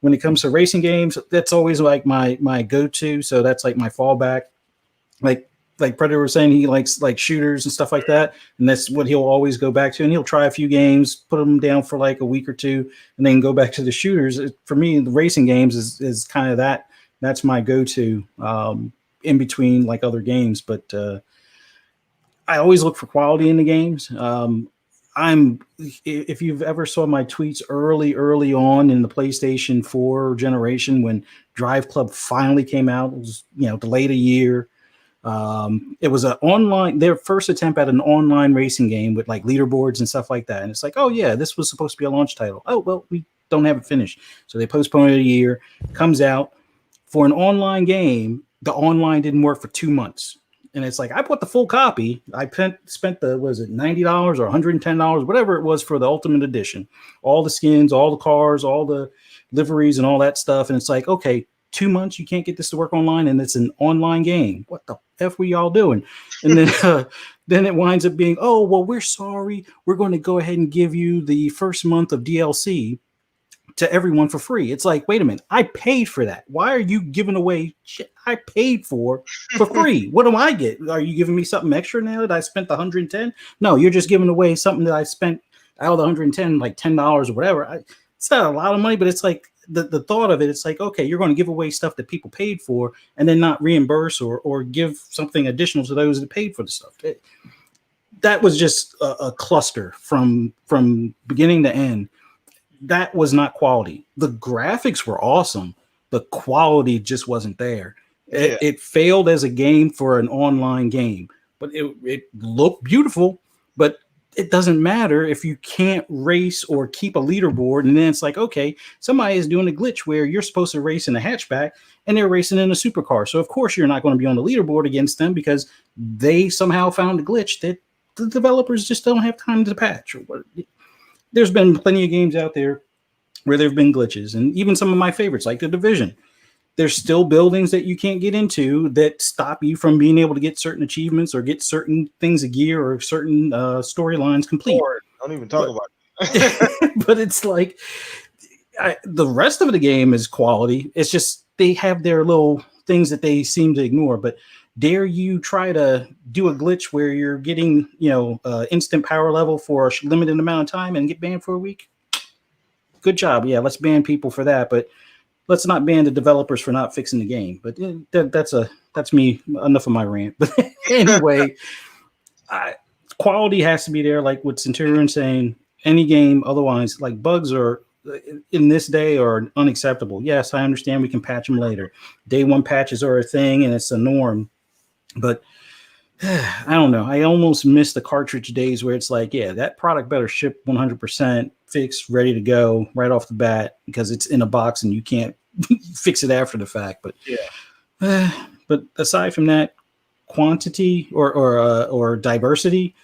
When it comes to racing games, that's always like my go-to. So that's like my fallback. Like Predator was saying, he likes like shooters and stuff like that, and that's what he'll always go back to. And he'll try a few games, put them down for like a week or two, and then go back to the shooters. For me, the racing games is kind of that. That's my go-to in between like other games. But I always look for quality in the games. If you've ever saw my tweets early on in the PlayStation 4 generation, when Drive Club finally came out, it was delayed a year. It was their first attempt at an online racing game with like leaderboards and stuff like that. And it's like, oh yeah, this was supposed to be a launch title. Oh well, we don't have it finished, so they postponed it a year. Comes out for an online game. The online didn't work for 2 months. And it's like, I bought the full copy. I spent was it $90 or $110, whatever it was, for the Ultimate Edition. All the skins, all the cars, all the liveries and all that stuff. And it's like, okay, 2 months, you can't get this to work online, and it's an online game. What the F were y'all doing? And then it winds up being, oh, well, we're sorry. We're going to go ahead and give you the first month of DLC to everyone for free. It's like, wait a minute, I paid for that. Why are you giving away shit I paid for free? What do I get? Are you giving me something extra now that I spent the $110? No, you're just giving away something that I spent out of the $110, like $10 or whatever. It's not a lot of money, but it's like the thought of it. It's like, okay, you're going to give away stuff that people paid for, and then not reimburse or give something additional to those that paid for the stuff. That was just a cluster from beginning to end. That was not quality. The graphics were awesome. The quality just wasn't there. Yeah. It failed as a game for an online game, but it looked beautiful, but it doesn't matter if you can't race or keep a leaderboard. And then it's like, okay, somebody is doing a glitch where you're supposed to race in a hatchback and they're racing in a supercar. So of course you're not going to be on the leaderboard against them, because they somehow found a glitch that the developers just don't have time to patch. There's been plenty of games out there where there have been glitches, and even some of my favorites, like The Division. There's still buildings that you can't get into that stop you from being able to get certain achievements or get certain things of gear or certain storylines complete. Don't even talk about it. But it's like the rest of the game is quality. It's just they have their little things that they seem to ignore. But dare you try to do a glitch where you're getting, instant power level for a limited amount of time and get banned for a week? Good job. Yeah, let's ban people for that, but let's not ban the developers for not fixing the game. But that's me. Enough of my rant. But anyway, quality has to be there. Like what Centurion saying, any game otherwise, like bugs are in this day are unacceptable. Yes, I understand we can patch them later. Day one patches are a thing and it's a norm. But I don't know. I almost miss the cartridge days where it's like, yeah, that product better ship 100%, fixed, ready to go right off the bat, because it's in a box and you can't fix it after the fact. But but aside from that, quantity or diversity,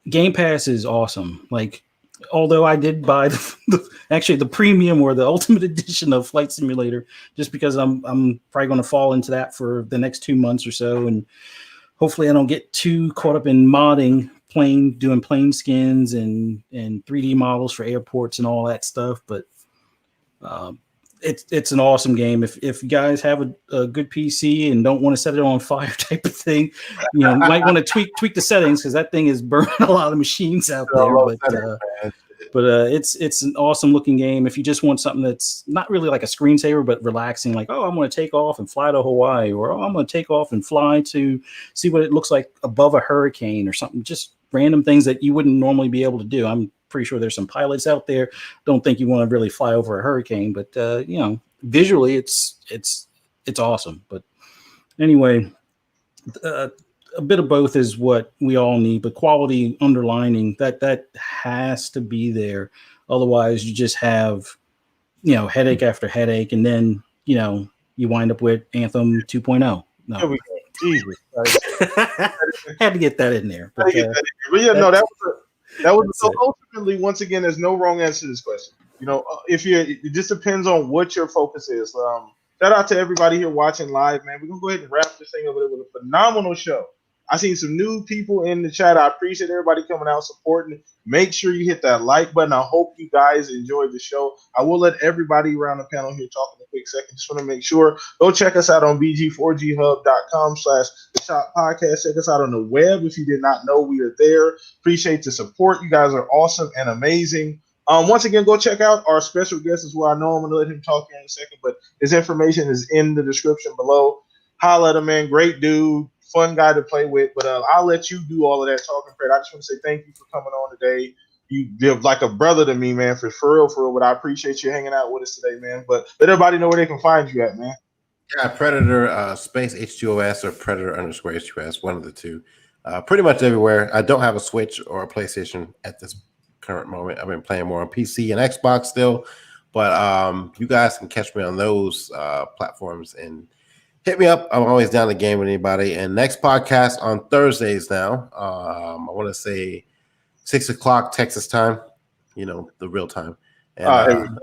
Game Pass is awesome. Like, although I did buy the premium or the Ultimate Edition of Flight Simulator, just because I'm probably going to fall into that for the next 2 months or so, and hopefully I don't get too caught up in modding doing plane skins and 3D models for airports and all that stuff. But it's an awesome game. If you guys have a good PC and don't want to set it on fire type of thing, you might want to tweak the settings, because that thing is burning a lot of machines out there. But it's an awesome looking game. If you just want something that's not really like a screensaver, but relaxing, like, oh, I'm going to take off and fly to Hawaii, or oh, I'm going to take off and fly to see what it looks like above a hurricane or something, just random things that you wouldn't normally be able to do. I'm pretty sure there's some pilots out there. Don't think you want to really fly over a hurricane, but visually it's awesome. But anyway, a bit of both is what we all need, but quality underlining that has to be there. Otherwise you just have, headache after headache. And then, you wind up with Anthem 2.0. No. Here we go. Jesus. Had to get that in there. But, that was so ultimately, once again, there's no wrong answer to this question. It just depends on what your focus is. Shout out to everybody here watching live, man. We're gonna go ahead and wrap this thing up with a phenomenal show. I seen some new people in the chat. I appreciate everybody coming out supporting. Make sure you hit that like button. I hope you guys enjoyed the show. I will let everybody around the panel here talk in a quick second. Just want to make sure. Go check us out on bg4ghub.com/the shop podcast. Check us out on the web. If you did not know, we are there. Appreciate the support. You guys are awesome and amazing. Once again, go check out our special guest as well. I know I'm going to let him talk here in a second, but his information is in the description below. Holla at him, man. Great dude. Fun guy to play with, but I'll let you do all of that talking, Fred. I just want to say thank you for coming on today. You're like a brother to me, man, for real. But I appreciate you hanging out with us today, man. But let everybody know where they can find you at, man. Yeah, Predator space H2OS or Predator _ H2S, one of the two. Pretty much everywhere. I don't have a Switch or a PlayStation at this current moment. I've been playing more on PC and Xbox still, but you guys can catch me on those platforms and hit me up. I'm always down to game with anybody. And next podcast on Thursdays now. I want to say 6 o'clock Texas time, the real time. And,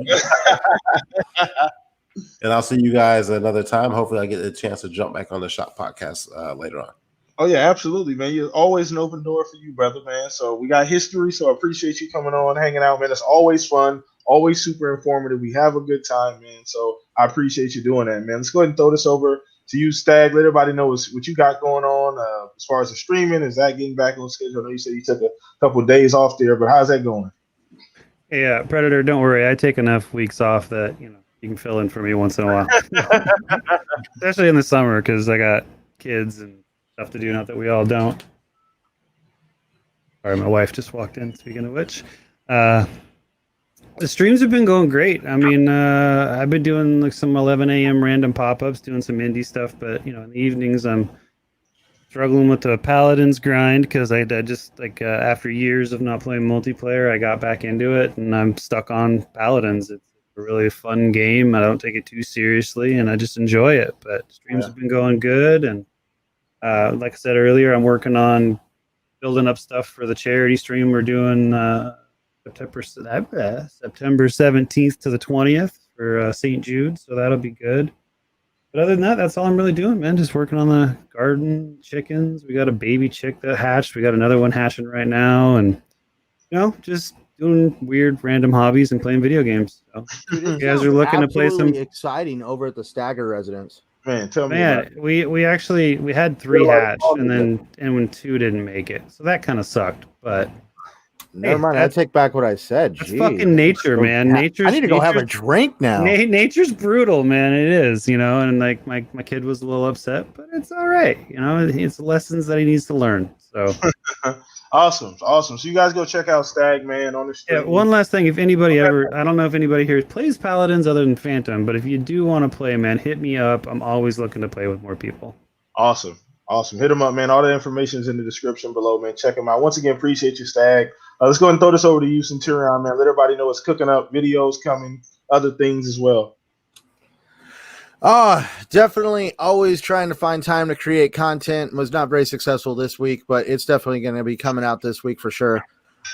and I'll see you guys another time. Hopefully I get a chance to jump back on the Shop podcast later on. Oh, yeah, absolutely, man. You're always an open door for you, brother, man. So we got history, so I appreciate you coming on, hanging out, man. It's always fun, always super informative. We have a good time, man. So I appreciate you doing that, man. Let's go ahead and throw this over to you, Stag. Let everybody know what you got going on as far as the streaming. Is that getting back on schedule? I know you said you took a couple of days off there, but how's that going? Yeah, Predator, don't worry. I take enough weeks off that, you can fill in for me once in a while. Especially in the summer, because I got kids and stuff to do, not that we all don't. Sorry, my wife just walked in, speaking of which. The streams have been going great. I mean, I've been doing like some 11 a.m. random pop-ups, doing some indie stuff, but in the evenings I'm struggling with the Paladins grind, because I just after years of not playing multiplayer, I got back into it and I'm stuck on Paladins. It's a really fun game. I don't take it too seriously and I just enjoy it. But streams have been going good, and like I said earlier, I'm working on building up stuff for the charity stream we're doing September 17th to the 20th for St. Jude, so that'll be good. But other than that, that's all I'm really doing, man. Just working on the garden, chickens. We got a baby chick that hatched. We got another one hatching right now, and just doing weird random hobbies and playing video games. So you guys are looking to play some exciting over at the Stagger residence. Man, tell me. Man, we had 3 hatch, and when 2 didn't make it, so that kind of sucked. But never mind. I take back what I said. That's fucking nature, man. I need to go have a drink now. Nature's brutal, man. It is, and like my kid was a little upset, but it's all right. It's lessons that he needs to learn. So awesome. So you guys go check out Stag, man, on the stream. Yeah, one last thing. If anybody I don't know if anybody here plays Paladins other than Phantom, but if you do want to play, man, hit me up. I'm always looking to play with more people. Awesome. Hit them up, man. All the information is in the description below, man. Check them out. Once again, appreciate you, Stag. Let's go ahead and throw this over to you, Centurion, man. Let everybody know it's cooking up, videos coming, other things as well. Definitely always trying to find time to create content. Was not very successful this week, but it's definitely going to be coming out this week for sure.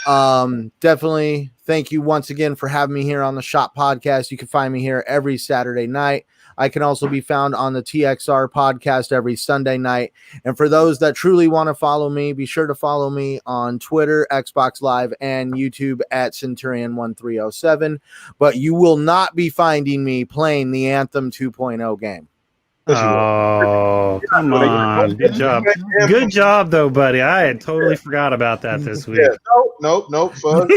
Definitely thank you once again for having me here on the Shop Podcast. You can find me here every Saturday night. I can also be found on the TXR podcast every Sunday night. And for those that truly want to follow me, be sure to follow me on Twitter, Xbox Live, and YouTube at Centurion1307. But you will not be finding me playing the Anthem 2.0 game. Oh, come on. Good job. Good job, though, buddy. I had totally forgot about that this week. Yeah, nope, Fuzz.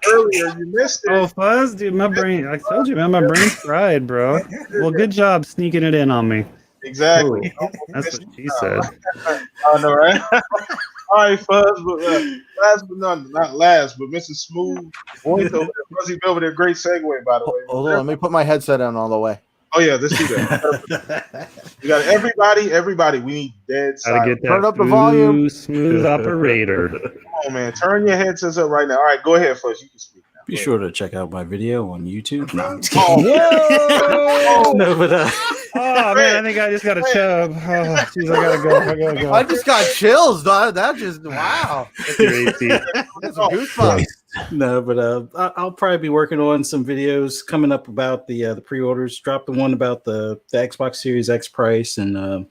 Earlier, you missed it. Oh, Fuzz, dude, my brain. I told you, man, my brain's fried, bro. Well, good job sneaking it in on me. Exactly. That's what she said. I know, right? All right, Fuzz. But, last but not last, but Mrs. Smooth, voice over there, Fuzzy Belvedere, great segue, by the way. Hold on, let me put my headset on all the way. Oh yeah, let's do that. We got everybody. We need dead Gotta silence. get that Turn up the volume. Smooth operator. Come on, man. Turn your headsets up right now. All right, go ahead, Fuzz. You can speak now. Be sure to check out my video on YouTube. No, I'm just Oh, no, but Oh, man, I think I just got a chub. Oh, jeez, I gotta go. I just got chills, dog. That just, wow. That's your AC. That's some goosebumps. no, but I'll probably be working on some videos coming up about the pre-orders. Dropped the one about the Xbox Series X price, and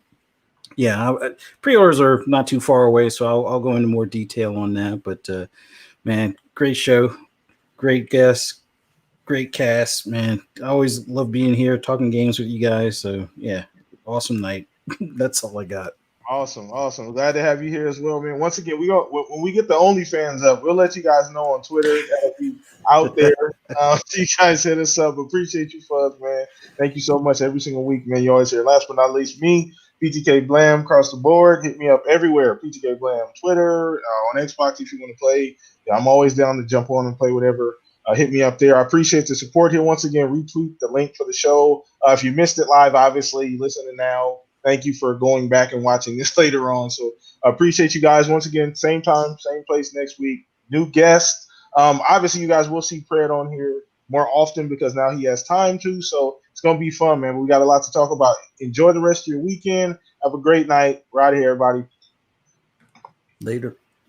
pre-orders are not too far away, so I'll go into more detail on that. But man, great show, great guests. Great cast, man. I always love being here, talking games with you guys. So yeah, awesome night. That's all I got. awesome. Glad to have you here as well, man. Once again, when we get the OnlyFans up, we'll let you guys know on Twitter. That'll be out there. You guys hit us up. Appreciate you, Fuzz, man. Thank you so much every single week, man. You always here. Last but not least, me, PTK Blam, across the board. Hit me up everywhere. PTK Blam, Twitter, on Xbox if you want to play. Yeah, I'm always down to jump on and play whatever. Hit me up there. I appreciate the support here. Once again, retweet the link for the show. If you missed it live, obviously, you're listening now. Thank you for going back and watching this later on. So I appreciate you guys. Once again, same time, same place next week. New guest. Obviously, you guys will see Pred on here more often because now he has time to. So it's going to be fun, man. We got a lot to talk about. Enjoy the rest of your weekend. Have a great night. We're out of here, everybody. Later.